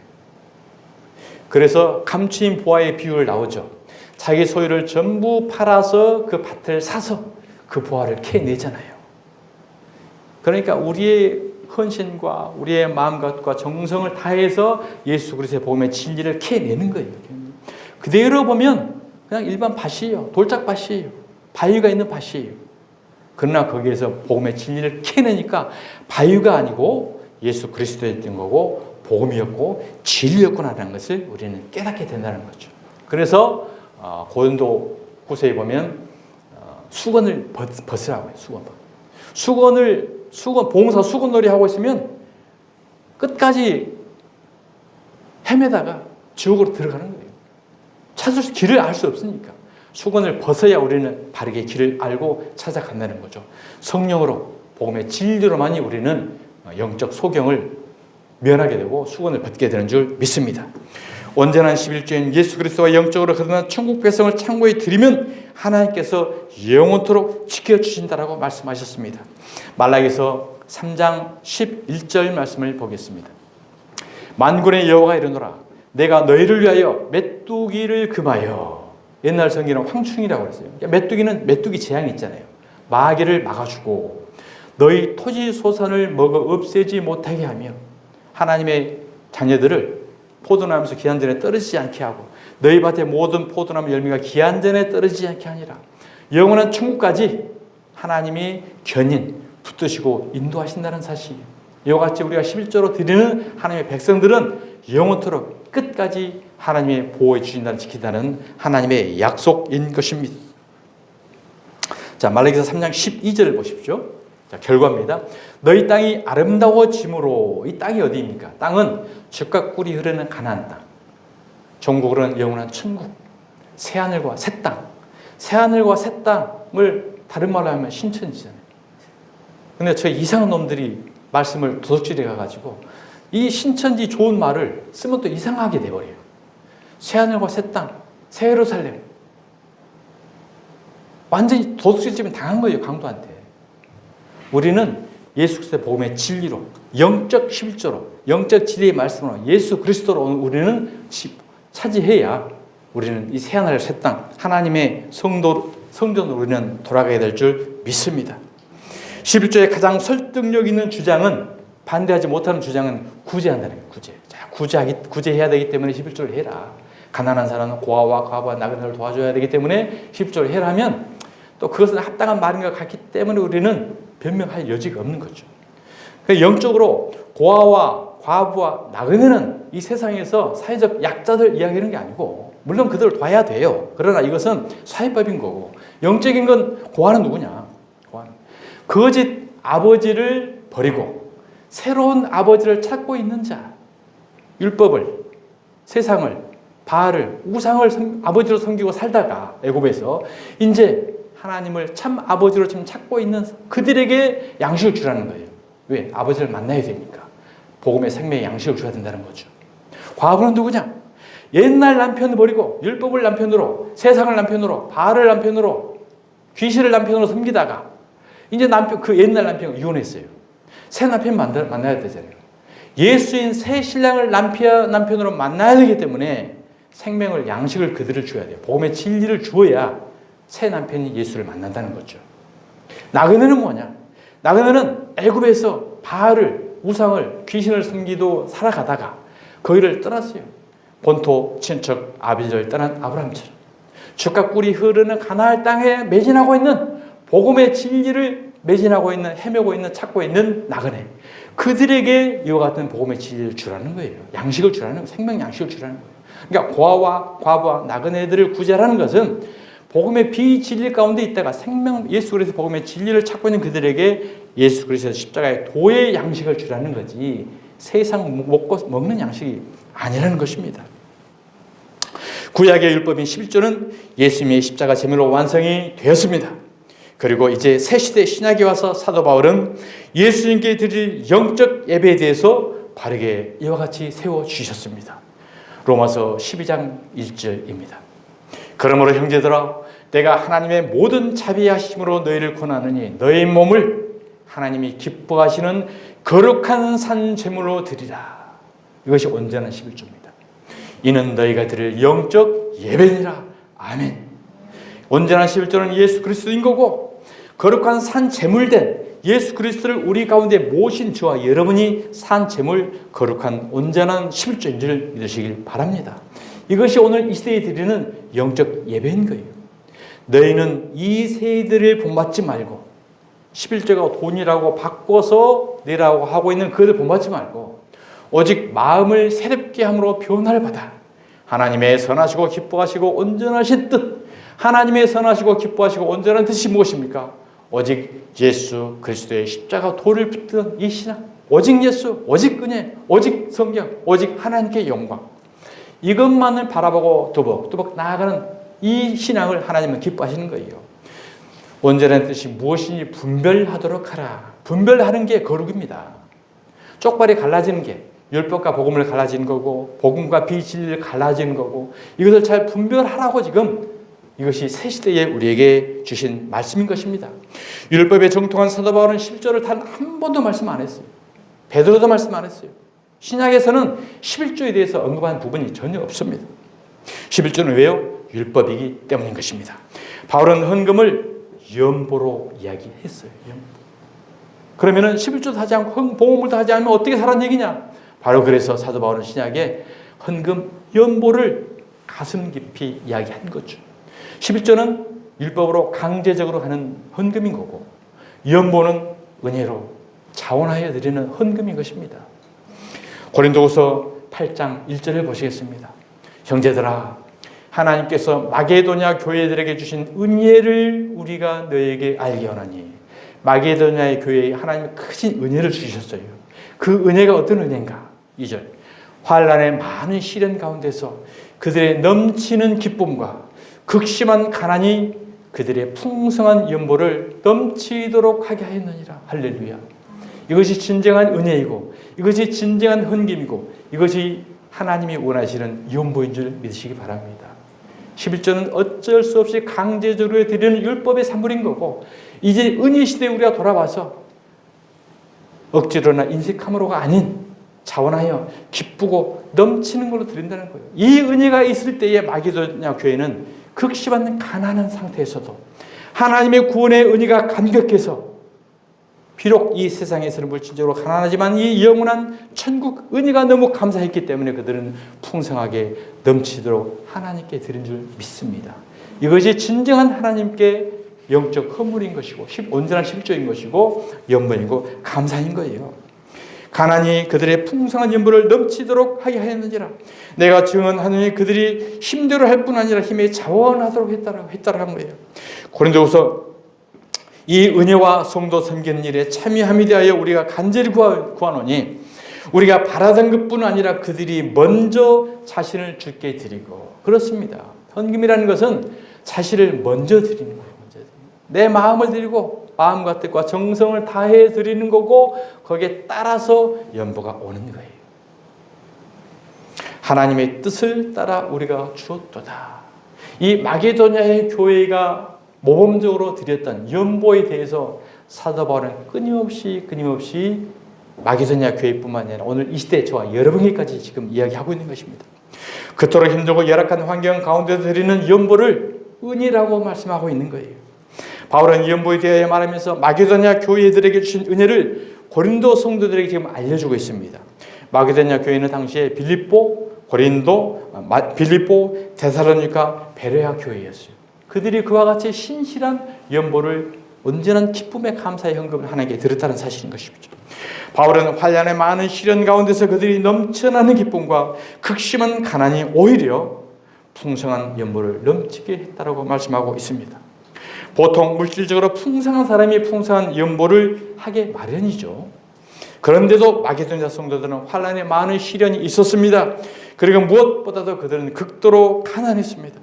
그래서 감추인 보화의 비유를 나오죠. 자기 소유를 전부 팔아서 그 밭을 사서 그 보화를 캐내잖아요. 그러니까 우리의 헌신과 우리의 마음과 정성을 다해서 예수 그리스도의 복음의 진리를 캐내는 거예요. 그대로 보면 그냥 일반 밭이에요. 돌짝밭이에요. 바위가 있는 밭이에요. 그러나 거기에서 복음의 진리를 캐내니까 바위가 아니고 예수 그리스도였던 거고 복음이었고 진리였구나라는 것을 우리는 깨닫게 된다는 거죠. 그래서 고린도 후서에 보면 수건을 벗으라고 해요. 봉사 수건놀이 하고 있으면 끝까지 헤매다가 지옥으로 들어가는 거예요. 길을 알 수 없으니까. 수건을 벗어야 우리는 바르게 길을 알고 찾아간다는 거죠. 성령으로 복음의 진리로만이 우리는 영적 소경을 면하게 되고 수건을 벗게 되는 줄 믿습니다. 온전한 11조인 예수 그리스도와 영적으로 거듭난 천국 백성을 창고에 들이면 하나님께서 영원토록 지켜주신다라고 말씀하셨습니다. 말라기서 3장 11절 말씀을 보겠습니다. 만군의 여호와가 이르노라 내가 너희를 위하여 메뚜기를 금하여. 옛날 성경은 황충이라고 그랬어요. 메뚜기는 메뚜기 재앙이 있잖아요. 마귀를 막아주고 너희 토지 소산을 먹어 없애지 못하게 하며 하나님의 자녀들을 포도나무에서 기한 전에 떨어지지 않게 하고 너희 밭의 모든 포도나무 열매가 기한 전에 떨어지지 않게 하니라. 영원한 천국까지 하나님이 견인 붙드시고 인도하신다는 사실. 이와 같이 우리가 11조로 드리는 하나님의 백성들은 영원토록 끝까지 하나님의 보호해 주신다는 지킨다는 하나님의 약속인 것입니다. 자, 말라기서 3장 12절을 보십시오. 자, 결과입니다. 너희 땅이 아름다워짐으로. 이 땅이 어디입니까? 땅은 젖과 꿀이 흐르는 가나안 땅. 종국으로는 영원한 천국. 새하늘과 새 땅. 새하늘과 새 땅을 다른 말로 하면 신천지잖아요. 근데 저 이상한 놈들이 말씀을 도둑질해 가지고 이 신천지 좋은 말을 쓰면 또 이상하게 돼버려요. 새하늘과 새 땅, 새 예루살렘. 완전히 도둑질집에 당한 거예요, 강도한테. 우리는 예수 그리스도의 복음의 진리로, 영적 11조로, 영적 진리의 말씀으로, 예수 그리스도로 우리는 차지해야 우리는 이 새하늘 새 땅, 하나님의 성전으로 우리는 돌아가게 될 줄 믿습니다. 11조의 가장 설득력 있는 주장은 반대하지 못하는 주장은 구제한다는 거예요. 구제. 자, 구제해야 되기 때문에 11조를 해라. 가난한 사람은 고아와 과부와 나그네를 도와줘야 되기 때문에 11조를 해라 하면 또 그것은 합당한 말인 것 같기 때문에 우리는 변명할 여지가 없는 거죠. 영적으로 고아와 과부와 나그네는 이 세상에서 사회적 약자들 이야기하는 게 아니고 물론 그들을 도와야 돼요. 그러나 이것은 사회법인 거고 영적인 건 고아는 누구냐? 고아는 거짓 아버지를 버리고 새로운 아버지를 찾고 있는 자, 율법을, 세상을, 바알을, 우상을 아버지로 섬기고 살다가 애굽에서 이제 하나님을 참 아버지로 지금 찾고 있는 그들에게 양식을 주라는 거예요. 왜? 아버지를 만나야 되니까. 복음의 생명의 양식을 줘야 된다는 거죠. 과부는 누구냐? 옛날 남편을 버리고 율법을 남편으로, 세상을 남편으로, 바알을 남편으로, 귀신을 남편으로 섬기다가 이제 그 옛날 남편과 이혼했어요. 새 남편 만나야 되잖아요. 예수인 새 신랑을 남편으로 만나야 되기 때문에 생명을, 양식을 그들을 줘야 돼요. 복음의 진리를 주어야 새 남편이 예수를 만난다는 거죠. 나그네는 뭐냐? 나그네는 애굽에서 바알을, 우상을, 귀신을 섬기도 살아가다가 거기를 떠났어요. 본토 친척 아비를 떠난 아브라함처럼 죽과 꿀이 흐르는 가나안 땅에 매진하고 있는 복음의 진리를 매진하고 있는, 헤매고 있는, 찾고 있는 나그네. 그들에게 이와 같은 복음의 진리를 주라는 거예요. 양식을 주라는 거예요. 생명 양식을 주라는 거예요. 그러니까 고아와 과부와 나그네들을 구제하라는 것은 복음의 비진리 가운데 있다가 생명, 예수 그리스도 복음의 진리를 찾고 있는 그들에게 예수 그리스도 십자가의 도의 양식을 주라는 거지 세상 먹는 양식이 아니라는 것입니다. 구약의 율법인 11조는 예수님의 십자가 제물로 완성이 되었습니다. 그리고 이제 새 시대 신약에 와서 사도 바울은 예수님께 드릴 영적 예배에 대해서 바르게 이와 같이 세워주셨습니다. 로마서 12장 1절입니다. 그러므로 형제들아 내가 하나님의 모든 자비하심으로 너희를 권하느니 너희 몸을 하나님이 기뻐하시는 거룩한 산 제물로 드리라. 이것이 온전한 11조입니다. 이는 너희가 드릴 영적 예배니라. 아멘. 온전한 11조는 예수 그리스도인 거고 거룩한 산 제물된 예수 그리스도를 우리 가운데 모신 저와 여러분이 산 제물 거룩한 온전한 11조인 줄 믿으시길 바랍니다. 이것이 오늘 이 시대에 드리는 영적 예배인 거예요. 너희는 이 세대를 본받지 말고 11조가 돈이라고 바꿔서 내라고 하고 있는 그들 본받지 말고 오직 마음을 새롭게 함으로 변화를 받아 하나님의 선하시고 기뻐하시고 온전하신 뜻, 하나님의 선하시고 기뻐하시고 온전한 뜻이 무엇입니까? 오직 예수 그리스도의 십자가 도를 붙든 이 신앙, 오직 예수, 오직 은혜, 오직 성경, 오직 하나님께 영광, 이것만을 바라보고 두벅두벅 나아가는 이 신앙을 하나님은 기뻐하시는 거예요. 온전한 뜻이 무엇인지 분별하도록 하라. 분별하는 게 거룩입니다. 쪽발이 갈라지는 게 율법과 복음을 갈라지는 거고 복음과 비진리를 갈라지는 거고 이것을 잘 분별하라고 지금 이것이 새 시대에 우리에게 주신 말씀인 것입니다. 율법에 정통한 사도 바울은 11조를 단 한 번도 말씀 안 했어요. 베드로도 말씀 안 했어요. 신약에서는 11조에 대해서 언급한 부분이 전혀 없습니다. 11조는 왜요? 율법이기 때문인 것입니다. 바울은 헌금을 연보로 이야기했어요. 연보. 그러면은 11조도 하지 않고 봉헌물도 하지 않으면 어떻게 살라는 얘기냐? 바로 그래서 사도 바울은 신약에 헌금 연보를 가슴 깊이 이야기한 거죠. 11조는 율법으로 강제적으로 하는 헌금인 거고 연보는 은혜로 자원하여 드리는 헌금인 것입니다. 고린도후서 8장 1절을 보시겠습니다. 형제들아 하나님께서 마게도냐 교회들에게 주신 은혜를 우리가 너에게 알게 하나니 마게도냐의 교회에 하나님이 크신 은혜를 주셨어요. 그 은혜가 어떤 은혜인가? 2절 환난의 많은 시련 가운데서 그들의 넘치는 기쁨과 극심한 가난이 그들의 풍성한 연보를 넘치도록 하게 하였느니라. 할렐루야. 이것이 진정한 은혜이고 이것이 진정한 헌금이고 이것이 하나님이 원하시는 연보인 줄 믿으시기 바랍니다. 11조는 어쩔 수 없이 강제적으로 드리는 율법의 산물인 거고 이제 은혜 시대에 우리가 돌아와서 억지로나 인색함으로가 아닌 자원하여 기쁘고 넘치는 걸로 드린다는 거예요. 이 은혜가 있을 때에 마게도냐 교회는 극심한 가난한 상태에서도 하나님의 구원의 은혜가 감격해서 비록 이 세상에서는 물질적으로 가난하지만 이 영원한 천국 은혜가 너무 감사했기 때문에 그들은 풍성하게 넘치도록 하나님께 드린 줄 믿습니다. 이것이 진정한 하나님께 영적 헌물인 것이고 온전한 실조인 것이고 연문이고 감사인 거예요. 가난이 그들의 풍성한 연보를 넘치도록 하게 하였는지라. 내가 증언하노니 그들이 힘대로 할 뿐 아니라 힘에 자원하도록 했다라는 거예요. 고린도후서 이 은혜와 성도 섬기는 일에 참여함에 대하여 우리가 간절히 구하노니 우리가 바라던 것뿐 아니라 그들이 먼저 자신을 주께 드리고. 그렇습니다. 헌금이라는 것은 자신을 먼저 드리는 거예요. 내 마음을 드리고 마음과 뜻과 정성을 다해 드리는 거고 거기에 따라서 연보가 오는 거예요. 하나님의 뜻을 따라 우리가 주었도다. 이 마게도냐의 교회가 모범적으로 드렸던 연보에 대해서 사도 바울은 끊임없이 마게도냐 교회뿐만 아니라 오늘 이 시대 저와 여러분에게까지 지금 이야기하고 있는 것입니다. 그토록 힘들고 열악한 환경 가운데서 드리는 연보를 은혜라고 말씀하고 있는 거예요. 바울은 이 연보에 대하여 말하면서 마게도냐 교회들에게 주신 은혜를 고린도 성도들에게 지금 알려주고 있습니다. 마게도냐 교회는 당시에 빌립보, 데살로니가, 베레아 교회였어요. 그들이 그와 같이 신실한 연보를 온전한 기쁨의 감사의 헌금을 하나님께 드렸다는 사실인 것이죠. 바울은 환난의 많은 시련 가운데서 그들이 넘쳐나는 기쁨과 극심한 가난이 오히려 풍성한 연보를 넘치게 했다라고 말씀하고 있습니다. 보통 물질적으로 풍성한 사람이 풍성한 연보를 하게 마련이죠. 그런데도 마게도냐 성도들은 환난의 많은 시련이 있었습니다. 그리고 무엇보다도 그들은 극도로 가난했습니다.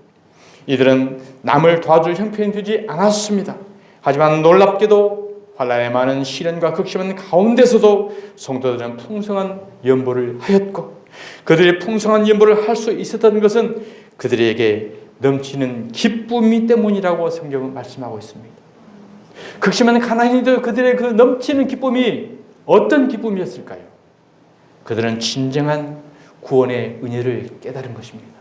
이들은 남을 도와줄 형편이 되지 않았습니다. 하지만 놀랍게도 환난의 많은 시련과 극심한 가운데서도 성도들은 풍성한 연보를 하였고 그들이 풍성한 연보를 할 수 있었던 것은 그들에게 넘치는 기쁨이 때문이라고 성경은 말씀하고 있습니다. 극심한 가난이도 그들의 그 넘치는 기쁨이 어떤 기쁨이었을까요? 그들은 진정한 구원의 은혜를 깨달은 것입니다.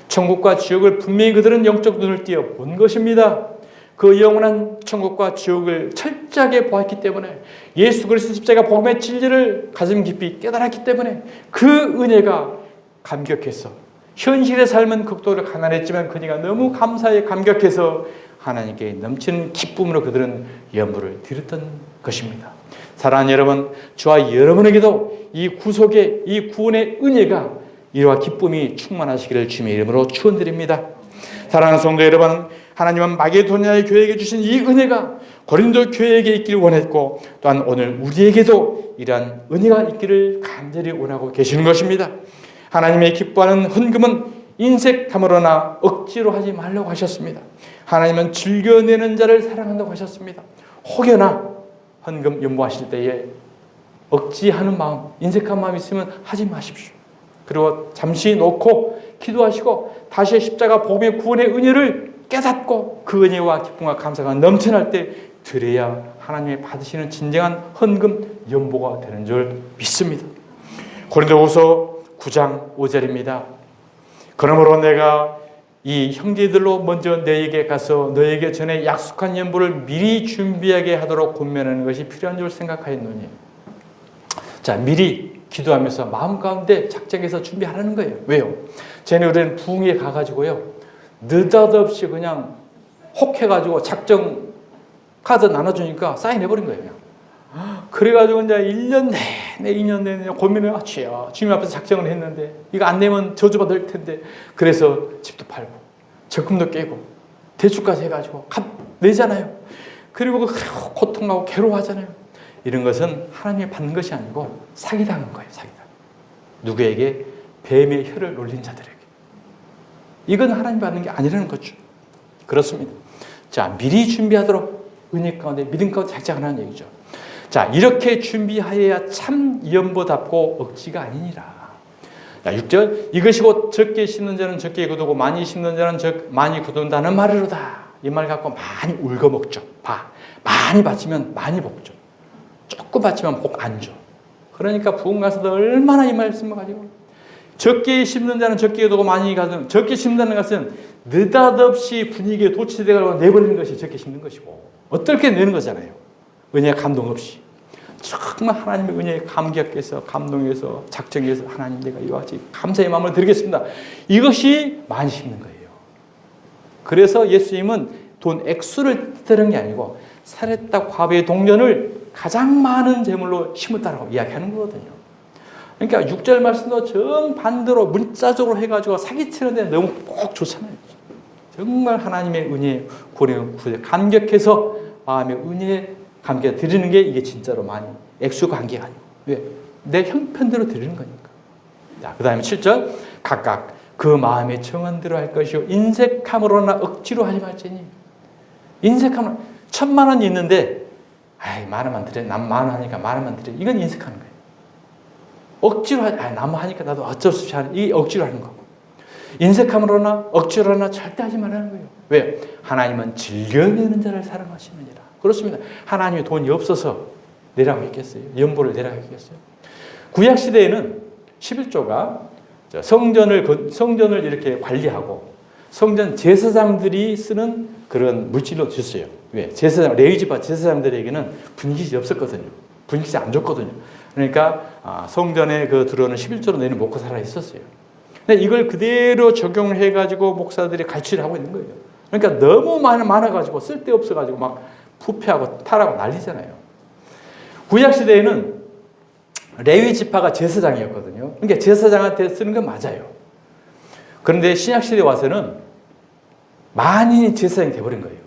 천국과 지옥을 분명히 그들은 영적 눈을 띄어 본 것입니다. 그 영원한 천국과 지옥을 철저하게 보았기 때문에 예수 그리스도 십자가 복음의 진리를 가슴 깊이 깨달았기 때문에 그 은혜가 감격해서 현실의 삶은 극도로 가난했지만 그녀가 너무 감사에 감격해서 하나님께 넘치는 기쁨으로 그들은 연보를 드렸던 것입니다. 사랑하는 여러분, 저와 여러분에게도 이 구속의 이 구원의 은혜가 이와 기쁨이 충만하시기를 주님의 이름으로 축원드립니다. 사랑하는 성도 여러분, 하나님은 마게도냐의 교회에게 주신 이 은혜가 고린도 교회에게 있기를 원했고 또한 오늘 우리에게도 이러한 은혜가 있기를 간절히 원하고 계시는 것입니다. 하나님의 기뻐하는 헌금은 인색탐으로나 억지로 하지 말라고 하셨습니다. 하나님은 즐겨내는 자를 사랑한다고 하셨습니다. 혹여나 헌금 연보하실 때에 억지하는 마음, 인색한 마음이 있으면 하지 마십시오. 그리고 잠시 놓고 기도하시고 다시 십자가 복음의 구원의 은혜를 깨닫고 그 은혜와 기쁨과 감사가 넘쳐날 때 드려야 하나님이 받으시는 진정한 헌금 연보가 되는 줄 믿습니다. 고린도후서 9장 5절입니다. 그러므로 내가 이 형제들로 먼저 너에게 가서 너에게 전에 약속한 연보를 미리 준비하게 하도록 권면하는 것이 필요한 줄 생각하였노니. 자, 미리 기도하면서 마음 가운데 작정해서 준비하라는 거예요. 왜요? 전에 우리는 부흥에 가가지고요, 느닷없이 그냥 혹해가지고 작정 카드 나눠주니까 사인해버린 거예요. 그냥. 그래가지고 이제 1년 내내 2년 내내 고민을 주여 주님 앞에서 작정을 했는데 이거 안 내면 저주받을 텐데 그래서 집도 팔고 적금도 깨고 대출까지 해가지고 내잖아요. 그리고 고통하고 괴로워하잖아요. 이런 것은 하나님이 받는 것이 아니고 사기당한 거예요. 사기당. 누구에게? 뱀의 혀를 놀린 자들에게. 이건 하나님 받는 게 아니라는 거죠. 그렇습니다. 자, 미리 준비하도록 은혜 가운데 믿음 가운데 작정하라는 얘기죠. 자, 이렇게 준비하여야 참 연보답고 억지가 아니니라. 자, 6절, 이것이 곧 적게 심는 자는 적게 거두고 많이 심는 자는 많이 거둔다는 말이로다. 이 말 갖고 많이 울거먹죠. 많이 바치면 많이 복죠. 조금 바치면 복 안 줘. 그러니까 부흥 가서도 얼마나 이 말씀을 가지고 적게 심는 자는 적게 거두고 많이 가둔. 적게 심는다는 것은 느닷없이 분위기에 도취되어 내버리는 것이 적게 심는 것이고 어떻게 내는 거잖아요. 은혜 감동 없이 정말 하나님의 은혜에 감격해서 감동해서 작정해서 하나님 내가 이와 같이 감사의 마음을 드리겠습니다. 이것이 많이 심는 거예요. 그래서 예수님은 돈 액수를 뜻하는 게 아니고 살했다 과부의 동전을 가장 많은 재물로 심었다라고 이야기하는 거거든요. 그러니까 6절 말씀도 정반대로 문자적으로 해가지고 사기치는데 너무 꼭 좋잖아요. 정말 하나님의 은혜에 감격해서 마음의 은혜에 감격 드리는 게 이게 진짜로 많이 액수 관계가 아니고 왜? 내 형편대로 드리는 거니까. 자, 그 다음에 7절 각각 그 마음의 정한대로 할 것이요 인색함으로나 억지로 하지 말지니. 인색함으로 1,000만 원이 있는데 아이 만 원만 드려. 난 만 원 하니까 만 원만 드려. 이건 인색하는 거예요. 억지로 하지. 나무 하니까 나도 어쩔 수 없이 하는. 이게 억지로 하는 거고. 인색함으로나 억지로나 절대 하지 말라는 거예요. 왜? 하나님은 즐겨내는 자를 사랑하시느니라. 그렇습니다. 하나님이 돈이 없어서 내라고 했겠어요? 연보를 내라고 했겠어요? 구약시대에는 11조가 성전을 이렇게 관리하고 성전 제사장들이 쓰는 그런 물질로 줬어요. 왜? 제사장, 레위지파 제사장들에게는 분깃이 없었거든요. 분깃이 안 줬거든요. 그러니까 성전에 들어오는 11조로 너희는 먹고 살아 있었어요. 근데 이걸 그대로 적용을 해가지고 목사들이 가르치를 하고 있는 거예요. 그러니까 너무 많아가지고 쓸데없어가지고 막 부패하고 타락하고 난리잖아요. 구약시대에는 레위 지파가 제사장이었거든요. 그러니까 제사장한테 쓰는 건 맞아요. 그런데 신약시대에 와서는 만인이 제사장이 돼버린 거예요.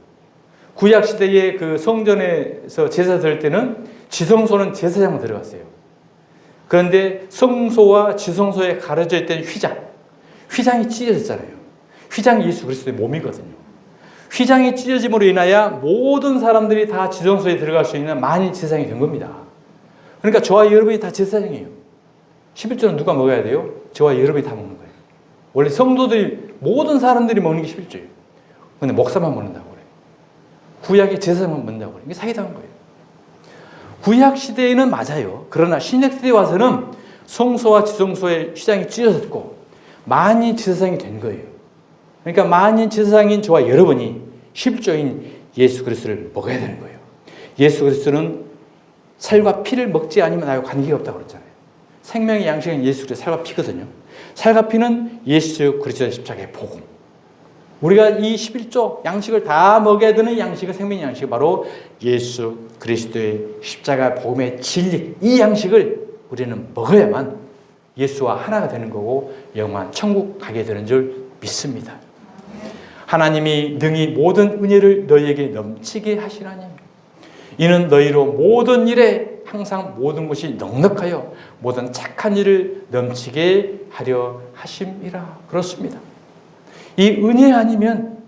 구약시대의 그 성전에서 제사 드릴 때는 지성소는 제사장으로 들어갔어요. 그런데 성소와 지성소에 가려져 있던 휘장이 찢어졌잖아요. 휘장이 예수 그리스도의 몸이거든요. 휘장이 찢어짐으로 인하여 모든 사람들이 다 지성소에 들어갈 수 있는 만인 제사장이 된 겁니다. 그러니까 저와 여러분이 다 제사장이에요. 11조는 누가 먹어야 돼요? 저와 여러분이 다 먹는 거예요. 원래 성도들이 모든 사람들이 먹는 게 11조예요. 근데 목사만 먹는다고 그래요. 구약의 제사장만 먹는다고 그래요. 이게 사기당한 거예요. 구약 시대에는 맞아요. 그러나 신약 시대에 와서는 성소와 지성소의 휘장이 찢어졌고 만인 제사장이 된 거예요. 그러니까 만인 제사장인 저와 여러분이 11조인 예수 그리스도를 먹어야 되는 거예요. 예수 그리스도는 살과 피를 먹지 않으면 나하고 관계가 없다고 그랬잖아요. 생명의 양식은 예수 그리스도의 살과 피거든요. 살과 피는 예수 그리스도의 십자가의 복음. 우리가 이 11조 양식을 다 먹여야 되는 양식은 생명의 양식이 바로 예수 그리스도의 십자가 복음의 진리, 이 양식을 우리는 먹어야만 예수와 하나가 되는 거고 영원한 천국 가게 되는 줄 믿습니다. 하나님이 능히 모든 은혜를 너희에게 넘치게 하시라니 이는 너희로 모든 일에 항상 모든 것이 넉넉하여 모든 착한 일을 넘치게 하려 하심이라. 그렇습니다. 이 은혜 아니면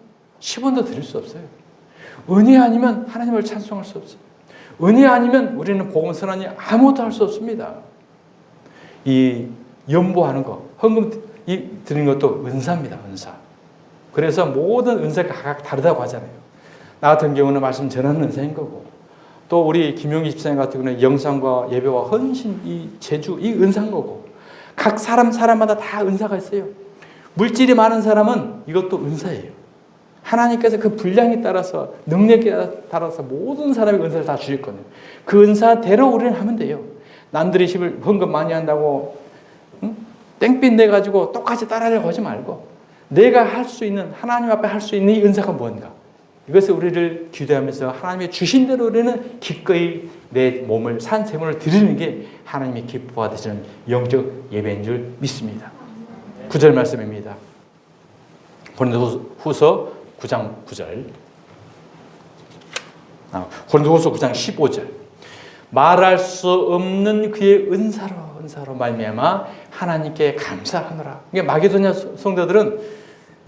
10원도 드릴 수 없어요. 은혜 아니면 하나님을 찬송할 수 없어요. 은혜 아니면 우리는 복음 선언이 아무것도 할 수 없습니다. 이 연보하는 거, 헌금 드리는 것도 은사입니다. 은사. 그래서 모든 은사가 각각 다르다고 하잖아요. 나 같은 경우는 말씀 전하는 은사인 거고 또 우리 김용기 집사님 같은 경우는 영상과 예배와 헌신, 이 제주, 이 은사인 거고 각 사람마다 다 은사가 있어요. 물질이 많은 사람은 이것도 은사예요. 하나님께서 그 분량에 따라서 능력에 따라서 모든 사람의 은사를 다 주셨거든요. 그 은사대로 우리는 하면 돼요. 남들이 헌금 많이 한다고 땡빛 내가지고 똑같이 따라하려고 하지 말고 내가 할 수 있는 하나님 앞에 할 수 있는 이 은사가 뭔가 이것을 우리를 기도하면서 하나님의 주신 대로 우리는 기꺼이 내 몸을 산 제물을 드리는 게 하나님이 기뻐하시는 영적 예배인 줄 믿습니다. 9절 말씀입니다. 고린도후서 9장 9절. 고린도후서 9장 15절. 말할 수 없는 그의 은사로 말미암아 하나님께 감사하노라. 이게 마게도냐 성도들은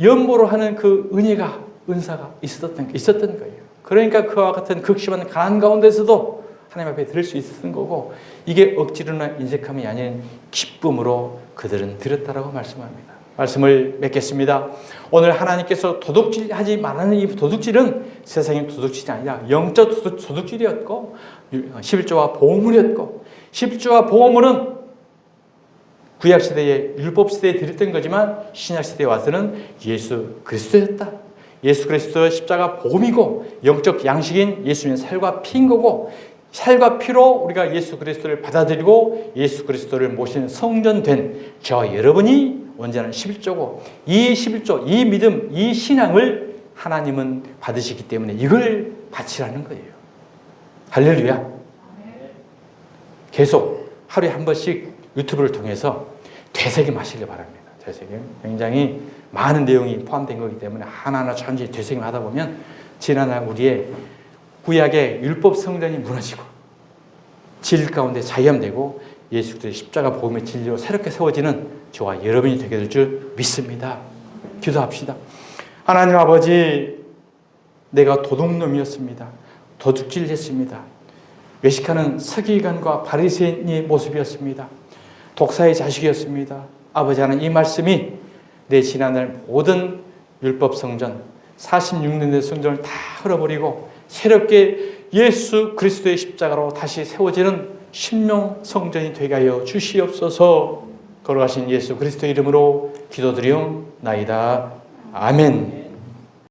연보로 하는 그 은사가 있었던 거예요. 그러니까 그와 같은 극심한 가난 가운데서도 하나님 앞에 드릴 수 있었던 거고 이게 억지로나 인색함이 아닌 기쁨으로 그들은 드렸다라고 말씀합니다. 말씀을 맺겠습니다. 오늘 하나님께서 도둑질하지 말라는 이 도둑질은 세상의 도둑질이 아니라 영적 도둑질이었고 11조와 보호물이었고 11조와 보호물은 구약시대에 율법시대에 드렸던 거지만 신약시대에 와서는 예수 그리스도였다. 예수 그리스도의 십자가 복음이고 영적 양식인 예수님의 살과 피인 거고 살과 피로 우리가 예수 그리스도를 받아들이고 예수 그리스도를 모신 성전된 저와 여러분이 원전한 11조고, 이 11조, 이 믿음, 이 신앙을 하나님은 받으시기 때문에 이걸 바치라는 거예요. 할렐루야. 계속 하루에 한 번씩 유튜브를 통해서 되새김하시길 바랍니다. 되새김. 굉장히 많은 내용이 포함된 거기 때문에 하나하나 천천히 되새김하다 보면 지난날 우리의 구약의 율법 성전이 무너지고 진리 가운데 자유함되고 예수 그리스도의 십자가 복음의 진리로 새롭게 세워지는 저와 여러분이 되게 될 줄 믿습니다. 기도합시다. 하나님 아버지, 내가 도둑놈이었습니다. 도둑질했습니다. 외식하는 서기관과 바리새인의 모습이었습니다. 독사의 자식이었습니다. 아버지, 하나님, 이 말씀이 내 지난날 모든 율법 성전 46년의 성전을 다 흘러버리고 새롭게 예수 그리스도의 십자가로 다시 세워지는 신명 성전이 되게 하여 주시옵소서. 걸어가신 예수 그리스도의 이름으로 기도드리옵나이다. 아멘.